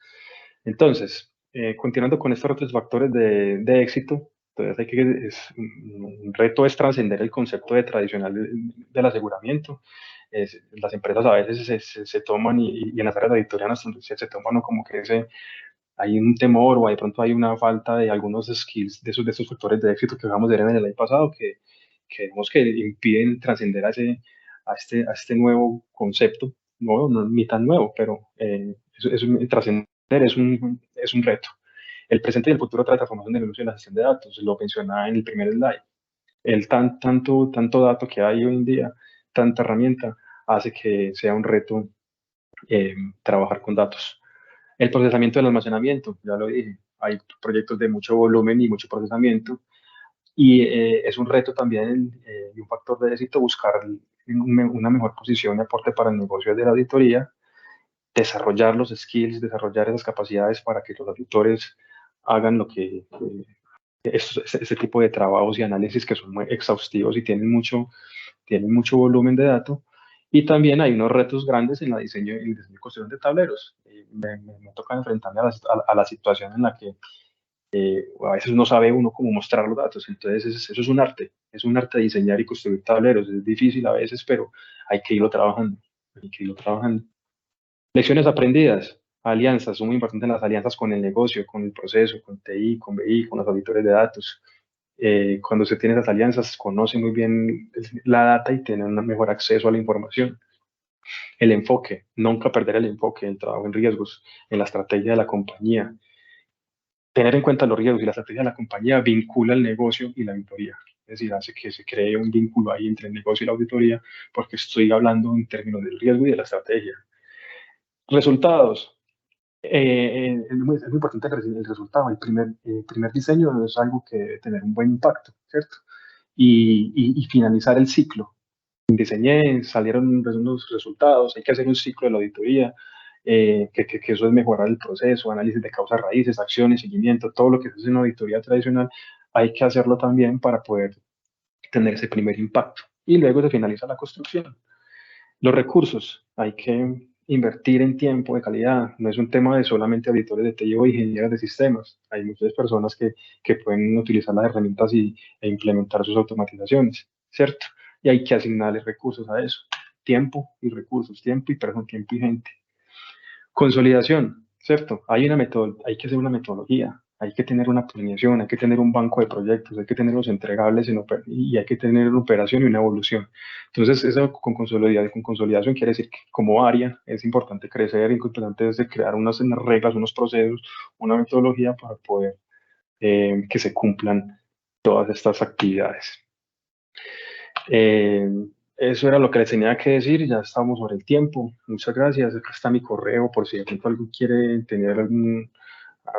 Entonces, continuando con estos otros factores de éxito, entonces un reto es trascender el concepto de tradicional del aseguramiento. Las empresas a veces se toman y en las áreas de auditoría se toman, ¿no?, como que hay un temor o de pronto hay una falta de algunos skills de esos factores de éxito que acabamos de ver en el año pasado que vemos que impiden trascender a este nuevo concepto, nuevo, no, ni tan nuevo, pero trascender es un reto. El presente y el futuro de la transformación del negocio y la gestión de datos, lo mencionaba en el primer slide. Tanto dato que hay hoy en día, tanta herramienta, hace que sea un reto trabajar con datos. El procesamiento del almacenamiento, ya lo dije, hay proyectos de mucho volumen y mucho procesamiento y es un reto también y un factor de éxito buscar una mejor posición y aporte para el negocio de la auditoría, desarrollar los skills, desarrollar esas capacidades para que los auditores hagan lo que este tipo de trabajos y análisis que son muy exhaustivos y tienen mucho volumen de datos. Y también hay unos retos grandes en el diseño y construcción de tableros. Me toca enfrentarme a la situación en la que a veces no sabe uno cómo mostrar los datos, entonces eso es un arte diseñar y construir tableros, es difícil a veces, pero hay que irlo trabajando, hay que irlo trabajando. Lecciones aprendidas, alianzas, son muy importantes las alianzas con el negocio, con el proceso, con TI, con BI, con los auditores de datos. Cuando se tiene esas alianzas, conoce muy bien la data y tiene un mejor acceso a la información. El enfoque, nunca perder el enfoque, el trabajo en riesgos, en la estrategia de la compañía. Tener en cuenta los riesgos y la estrategia de la compañía vincula el negocio y la auditoría. Es decir, hace que se cree un vínculo ahí entre el negocio y la auditoría porque estoy hablando en términos del riesgo y de la estrategia. Resultados. Es muy importante el resultado. El primer diseño es algo que debe tener un buen impacto, ¿cierto? Y finalizar el ciclo. Diseñé, salieron unos resultados, hay que hacer un ciclo de la auditoría, que eso es mejorar el proceso, análisis de causas raíces, acciones, seguimiento, todo lo que se hace en una auditoría tradicional, hay que hacerlo también para poder tener ese primer impacto. Y luego se finaliza la construcción. Los recursos, hay que invertir en tiempo de calidad, no es un tema de solamente auditores de TI o ingenieros de sistemas, hay muchas personas que pueden utilizar las herramientas e implementar sus automatizaciones, ¿cierto? Y hay que asignarles recursos a eso, tiempo y recursos, tiempo y gente. Consolidación, ¿cierto? Hay que hacer una metodología, hay que tener una planeación, hay que tener un banco de proyectos, hay que tener los entregables y hay que tener una operación y una evolución. Entonces, eso con consolidación quiere decir que como área es importante crecer, es importante crear unas reglas, unos procesos, una metodología para poder que se cumplan todas estas actividades. Eso era lo que les tenía que decir, ya estamos sobre el tiempo. Muchas gracias. Acá está mi correo por si de pronto alguien quiere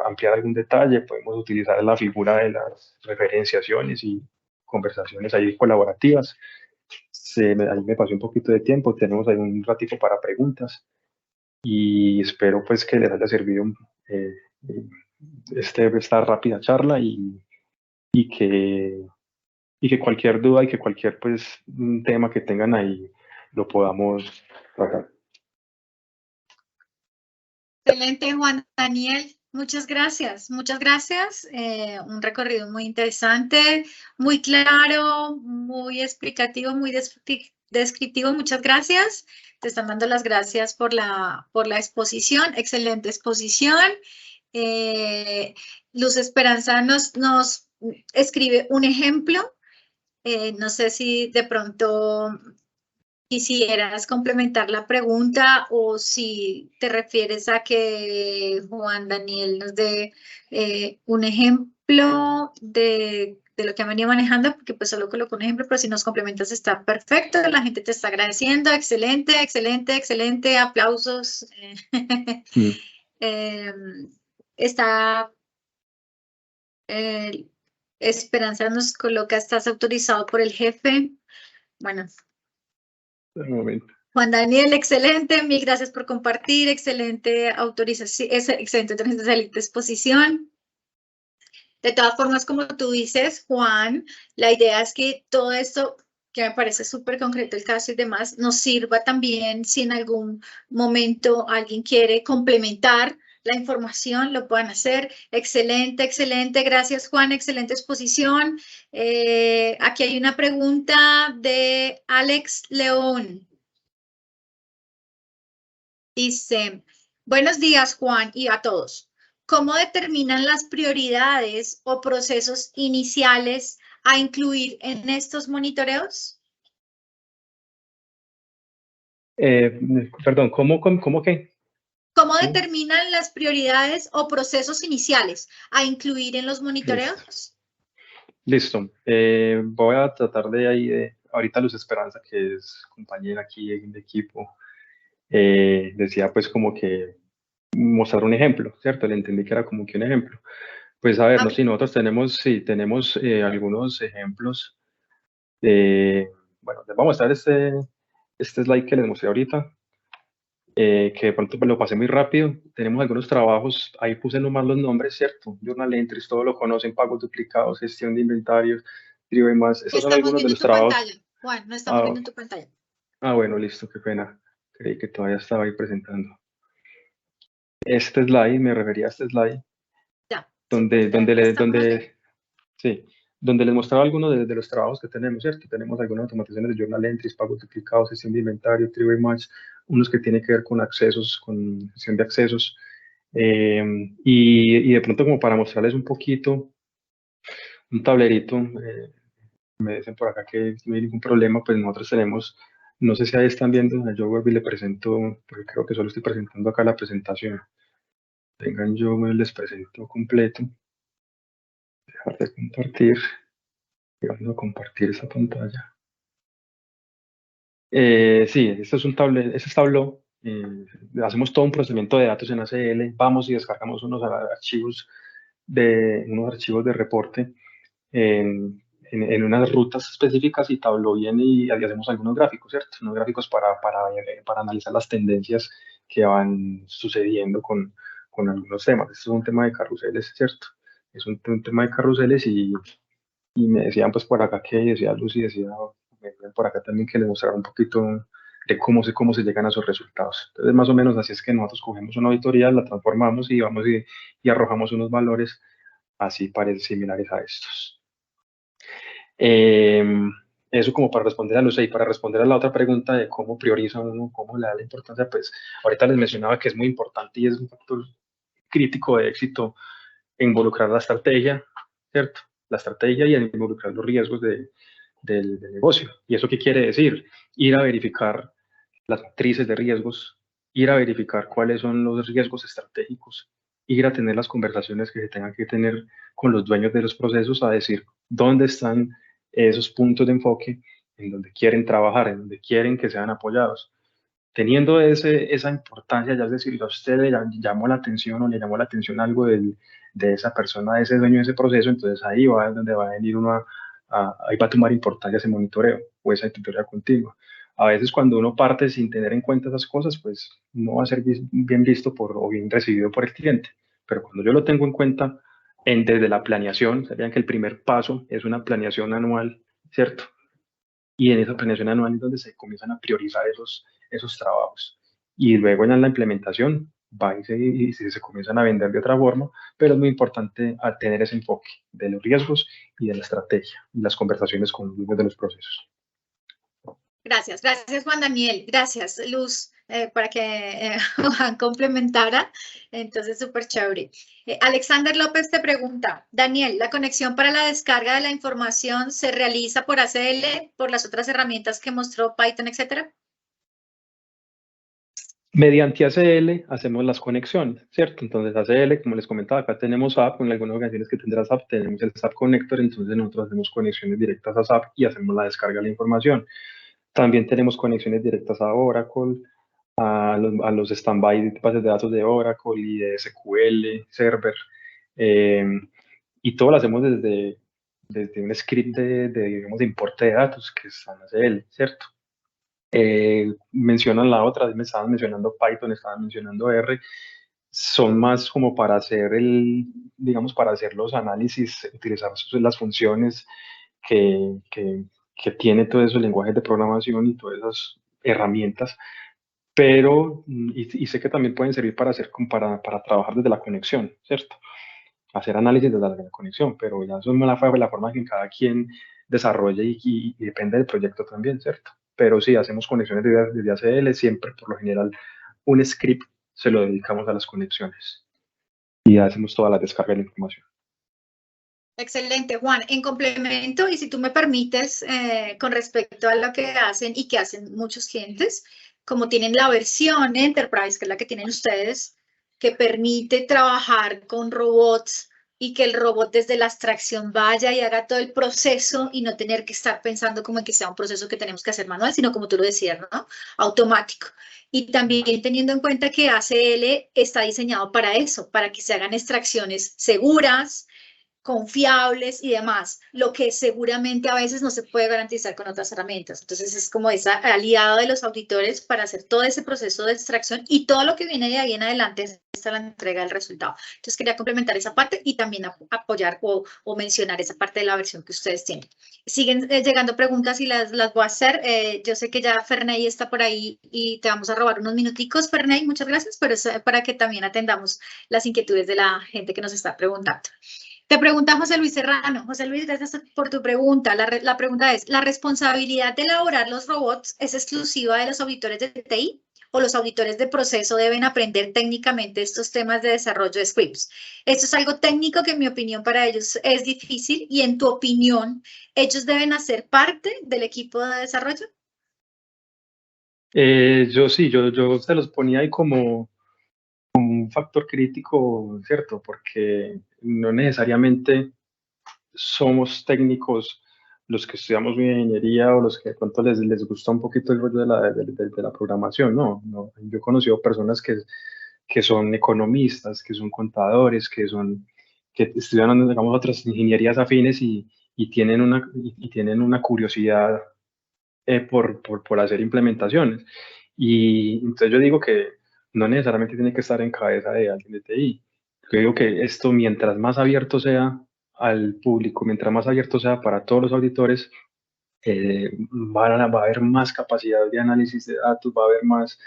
ampliar algún detalle. Podemos utilizar la figura de las referenciaciones y conversaciones ahí colaborativas. Ahí me pasé un poquito de tiempo, tenemos ahí un ratito para preguntas y espero pues que les haya servido eh, esta rápida charla y que y que cualquier duda y que cualquier pues tema que tengan ahí lo podamos tratar. Excelente, Juan Daniel. Muchas gracias, muchas gracias. Un recorrido muy interesante, muy claro, muy explicativo, muy descriptivo. Muchas gracias. Te están dando las gracias por la exposición. Excelente exposición. Luz Esperanza nos escribe un ejemplo. No sé si de pronto quisieras complementar la pregunta o si te refieres a que Juan Daniel nos dé un ejemplo de lo que han venido manejando, porque pues solo coloco un ejemplo, pero si nos complementas está perfecto, la gente te está agradeciendo, excelente, excelente, excelente, aplausos. Está Esperanza nos coloca, estás autorizado por el jefe. Bueno. Un momento. Juan Daniel, excelente, mil gracias por compartir, excelente autorización, excelente exposición. De todas formas, como tú dices, Juan, la idea es que todo esto, que me parece súper concreto el caso y demás, nos sirva también si en algún momento alguien quiere complementar la información, lo puedan hacer. Excelente, excelente, gracias Juan, excelente exposición. Aquí hay una pregunta de Alex León. Dice, buenos días Juan y a todos. ¿Cómo determinan las prioridades o procesos iniciales a incluir en estos monitoreos? Perdón, ¿cómo qué? ¿Cómo determinan las prioridades o procesos iniciales a incluir en los monitoreos? Listo. Voy a tratar ahorita Luz Esperanza, que es compañera aquí en el equipo, decía pues como que mostrar un ejemplo, ¿cierto? Le entendí que era como que un ejemplo. Pues a ver, Okay. no, sí, nosotros tenemos algunos ejemplos. Bueno, les voy a mostrar este slide que les mostré ahorita, que de pronto lo pasé muy rápido. Tenemos algunos trabajos, ahí puse nomás los nombres, ¿cierto? Journal entries, todo lo conocen, pagos duplicados, gestión de inventarios, y más. Estos son Estamos algunos de viendo los tu trabajos. pantalla, Juan, no estamos viendo tu pantalla. Bueno, listo, qué pena. Creí que todavía estaba ahí presentando. Este slide, me refería a este slide. Ya. donde les mostraba algunos de los trabajos que tenemos, ¿cierto? Tenemos algunas automatizaciones de journal entries, pagos duplicados, gestión de inventario, tribu match, unos que tienen que ver con accesos, con gestión de accesos, y de pronto como para mostrarles un poquito, un tablerito, me dicen por acá que no hay ningún problema, pues nosotros tenemos, no sé si ahí están viendo, yo vuelvo y le presento, porque creo que solo estoy presentando acá la presentación. Vengan, yo les presento completo. Dejar de compartir. Vamos a compartir esa pantalla. Sí, esto es un Tableau. Hacemos todo un procesamiento de datos en ACL. Vamos y descargamos unos archivos de reporte en unas rutas específicas y Tableau viene y hacemos algunos gráficos, ¿cierto? Unos gráficos para analizar las tendencias que van sucediendo con algunos temas. Esto es un tema de carruseles, ¿cierto? Es un tema de carruseles y me decían pues por acá que decía Lucy, decía por acá también que les mostrara un poquito de cómo se llegan a esos resultados. Entonces más o menos así es que nosotros cogemos una auditoría, la transformamos y vamos y arrojamos unos valores así similares a estos. Eso como para responder a Lucy y para responder a la otra pregunta de cómo prioriza uno, cómo le da la importancia, pues ahorita les mencionaba que es muy importante y es un factor crítico de éxito involucrar la estrategia, ¿cierto? La estrategia y involucrar los riesgos del negocio. ¿Y eso qué quiere decir? Ir a verificar las matrices de riesgos, ir a verificar cuáles son los riesgos estratégicos, ir a tener las conversaciones que se tengan que tener con los dueños de los procesos, a decir dónde están esos puntos de enfoque en donde quieren trabajar, en donde quieren que sean apoyados. Teniendo esa importancia, ya es decir, a usted le llamó la atención o le llamó la atención algo de esa persona, de ese dueño de ese proceso, entonces ahí va donde va a venir uno ahí va a tomar importancia ese monitoreo o esa tutoría continua. A veces cuando uno parte sin tener en cuenta esas cosas, pues no va a ser bien visto o bien recibido por el cliente. Pero cuando yo lo tengo en cuenta desde la planeación, sabían que el primer paso es una planeación anual, ¿cierto? Y en esa planeación anual es donde se comienzan a priorizar esos trabajos. Y luego en la implementación va y se comienzan a vender de otra forma, pero es muy importante tener ese enfoque de los riesgos y de la estrategia y las conversaciones con los dueños de los procesos. Gracias Juan Daniel, gracias Luz, para que Juan complementara, entonces súper chévere. Alexander López te pregunta, Daniel, ¿la conexión para la descarga de la información se realiza por ACL, por las otras herramientas que mostró Python, etcétera? Mediante ACL hacemos las conexiones, ¿cierto? Entonces ACL, como les comentaba, acá tenemos SAP, con algunas organizaciones que tendrá SAP, tenemos el SAP Connector, entonces nosotros hacemos conexiones directas a SAP y hacemos la descarga de la información. También tenemos conexiones directas a Oracle, a los standby bases de datos de Oracle y de SQL, Server, y todo lo hacemos desde un script digamos, de importe de datos que es ACL, ¿cierto? Mencionan la otra, me estaban mencionando Python, estaban mencionando R, son más como para hacer digamos, para hacer los análisis, utilizar las funciones que tiene todos esos lenguajes de programación y todas esas herramientas, pero, y sé que también pueden servir para trabajar desde la conexión, ¿cierto? Hacer análisis desde la conexión, pero ya eso es la forma en que cada quien desarrolla y depende del proyecto también, ¿cierto? Pero sí, hacemos conexiones desde ACL, siempre, por lo general, un script se lo dedicamos a las conexiones y hacemos toda la descarga de la información. Excelente, Juan. En complemento, y si tú me permites, con respecto a lo que hacen y que hacen muchos clientes, como tienen la versión Enterprise, que es la que tienen ustedes, que permite trabajar con robots y que el robot desde la abstracción vaya y haga todo el proceso y no tener que estar pensando como en que sea un proceso que tenemos que hacer manual, sino como tú lo decías, ¿no? Automático. Y también teniendo en cuenta que ACL está diseñado para eso, para que se hagan extracciones seguras, confiables y demás, lo que seguramente a veces no se puede garantizar con otras herramientas. Entonces es como ese aliado de los auditores para hacer todo ese proceso de extracción y todo lo que viene de ahí en adelante es la entrega del resultado. Entonces quería complementar esa parte y también apoyar o mencionar esa parte de la versión que ustedes tienen. Siguen llegando preguntas y las voy a hacer. Yo sé que ya Ferney está por ahí y te vamos a robar unos minuticos, Ferney, muchas gracias, pero es para que también atendamos las inquietudes de la gente que nos está preguntando. Te pregunta José Luis Serrano. José Luis, gracias por tu pregunta. La pregunta es, ¿la responsabilidad de elaborar los robots es exclusiva de los auditores de TI o los auditores de proceso deben aprender técnicamente estos temas de desarrollo de scripts? Esto es algo técnico que en mi opinión para ellos es difícil y en tu opinión, ¿ellos deben hacer parte del equipo de desarrollo? Yo sí, yo se los ponía ahí como un factor crítico, ¿cierto? Porque no necesariamente somos técnicos los que estudiamos ingeniería o los que de pronto les gusta un poquito el rollo de la programación, no. Yo he conocido personas que son economistas, que son contadores, que estudian, digamos, otras ingenierías afines y tienen una curiosidad por hacer implementaciones. Y entonces yo digo que no necesariamente tiene que estar en cabeza de alguien de TI. Yo digo que esto, mientras más abierto sea al público, mientras más abierto sea para todos los auditores, va a haber más capacidad de análisis de datos, va a haber más,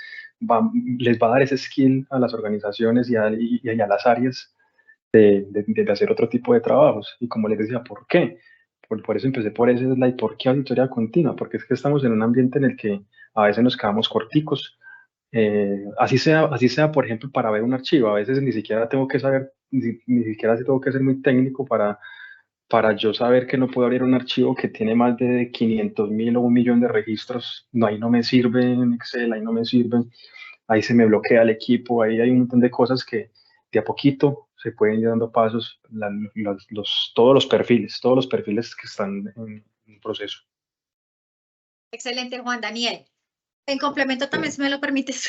les va a dar ese skill a las organizaciones y a las áreas de hacer otro tipo de trabajos. Y como les decía, ¿por qué? Por eso empecé por ese slide. ¿Por qué auditoría continua? Porque es que estamos en un ambiente en el que a veces nos quedamos corticos. Así sea, por ejemplo, para ver un archivo. A veces ni siquiera tengo que saber, ni siquiera tengo que ser muy técnico para yo saber que no puedo abrir un archivo que tiene más de 500.000 o 1.000.000 de registros. No, ahí no me sirve en Excel, ahí no me sirve, ahí se me bloquea el equipo, ahí hay un montón de cosas que de a poquito se pueden ir dando pasos, todos los perfiles que están en proceso. Excelente, Juan Daniel. En complemento también, si me lo permites,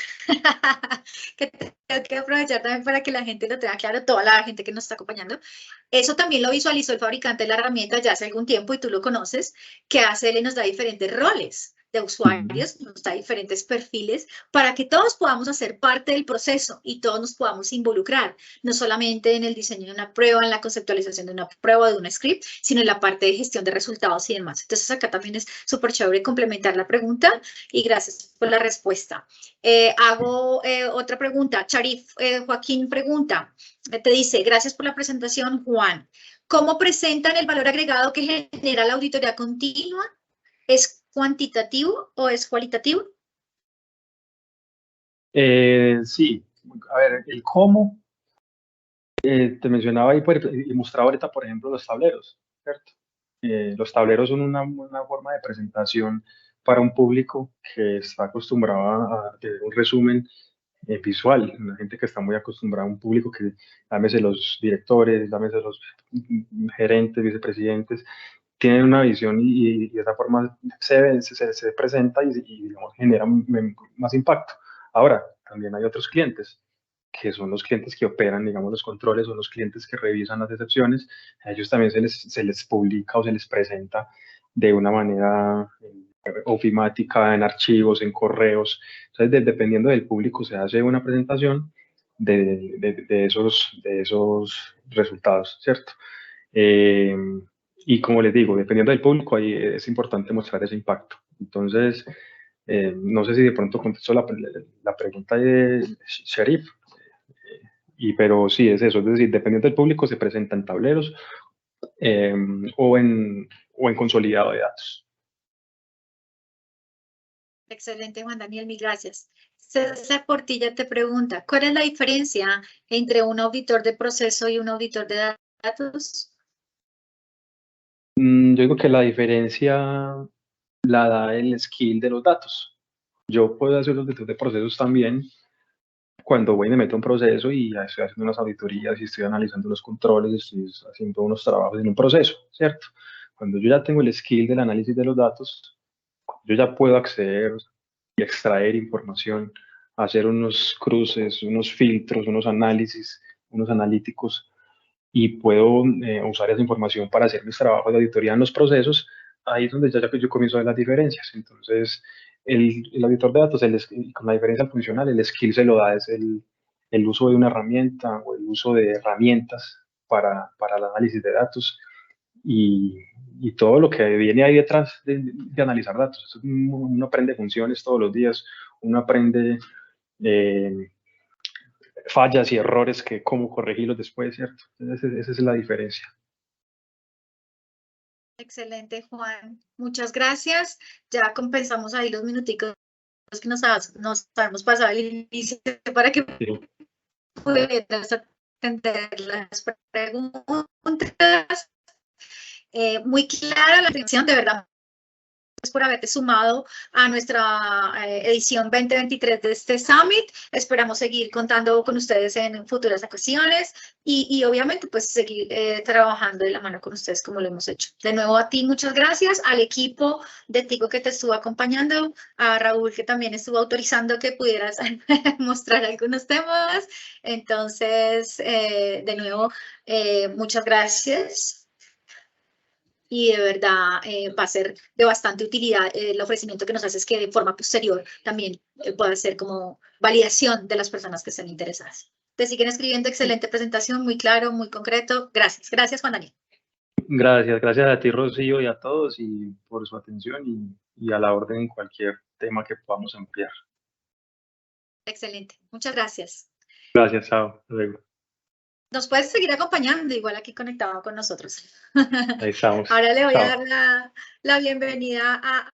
que tengo que aprovechar también para que la gente lo tenga claro, toda la gente que nos está acompañando. Eso también lo visualizó el fabricante de la herramienta ya hace algún tiempo y tú lo conoces, que ACL nos da diferentes roles de usuarios, nos da diferentes perfiles para que todos podamos hacer parte del proceso y todos nos podamos involucrar, no solamente en el diseño de una prueba, en la conceptualización de una prueba, de un script, sino en la parte de gestión de resultados y demás. Entonces acá también es súper chévere complementar la pregunta y gracias por la respuesta. Hago otra pregunta. Charif Joaquín pregunta, te dice, gracias por la presentación, Juan. ¿Cómo presentan el valor agregado que genera la auditoría continua? ¿Es cuantitativo o es cualitativo? Sí, a ver, el cómo, te mencionaba ahí y mostraba ahorita, por ejemplo, los tableros, ¿cierto? Los tableros son una forma de presentación para un público que está acostumbrado a tener un resumen visual, una gente que está muy acostumbrada a un público que, llámese los directores, llámese los gerentes, vicepresidentes, tienen una visión y de esa forma se presenta y digamos, genera más impacto. Ahora, también hay otros clientes, que son los clientes que operan, digamos, los controles, son los clientes que revisan las excepciones, a ellos también se les publica o se les presenta de una manera ofimática, en archivos, en correos. Entonces, dependiendo del público, se hace una presentación de esos resultados, ¿cierto? Y como les digo, dependiendo del público, ahí es importante mostrar ese impacto. Entonces, no sé si de pronto contesto la pregunta de Sherif, pero sí es eso, es decir, dependiendo del público se presenta en tableros eh, o en consolidado de datos. Excelente, Juan Daniel, mil gracias. César Portilla te pregunta, ¿cuál es la diferencia entre un auditor de proceso y un auditor de datos? Yo digo que la diferencia la da el skill de los datos. Yo puedo hacer los de procesos también cuando voy y me meto a un proceso y estoy haciendo unas auditorías y estoy analizando los controles, estoy haciendo unos trabajos en un proceso, ¿cierto? Cuando yo ya tengo el skill del análisis de los datos, yo ya puedo acceder y extraer información, hacer unos cruces, unos filtros, unos análisis, unos analíticos y puedo usar esa información para hacer mis trabajos de auditoría en los procesos, ahí es donde ya yo comienzo a ver las diferencias. Entonces, el auditor de datos, con la diferencia al funcional, el skill se lo da, es el uso de una herramienta o el uso de herramientas para el análisis de datos y, y todo lo que viene ahí detrás de analizar datos. Uno aprende funciones todos los días, uno aprende fallas y errores que cómo corregirlos después, ¿cierto? Esa es la diferencia. Excelente, Juan. Muchas gracias. Ya compensamos ahí los minuticos que nos habíamos pasado al inicio para que Sí. pudieras atender las preguntas. Muy clara la atención, de verdad, por haberte sumado a nuestra edición 2023 de este Summit. Esperamos seguir contando con ustedes en futuras ocasiones y obviamente pues seguir trabajando de la mano con ustedes como lo hemos hecho. De nuevo a ti, muchas gracias, al equipo de Tigo que te estuvo acompañando, a Raúl que también estuvo autorizando que pudieras mostrar algunos temas. Entonces, de nuevo, muchas gracias. Y de verdad va a ser de bastante utilidad el ofrecimiento que nos haces que de forma posterior también pueda ser como validación de las personas que estén interesadas. Te siguen escribiendo, excelente presentación, muy claro, muy concreto. Gracias. Gracias, Juan Daniel. Gracias a ti, Rocío, y a todos y por su atención y a la orden en cualquier tema que podamos ampliar. Excelente. Muchas gracias. Gracias, chao. Luego. Nos puedes seguir acompañando, igual aquí conectado con nosotros. Ahí estamos. Ahora le voy a Chao. dar la bienvenida a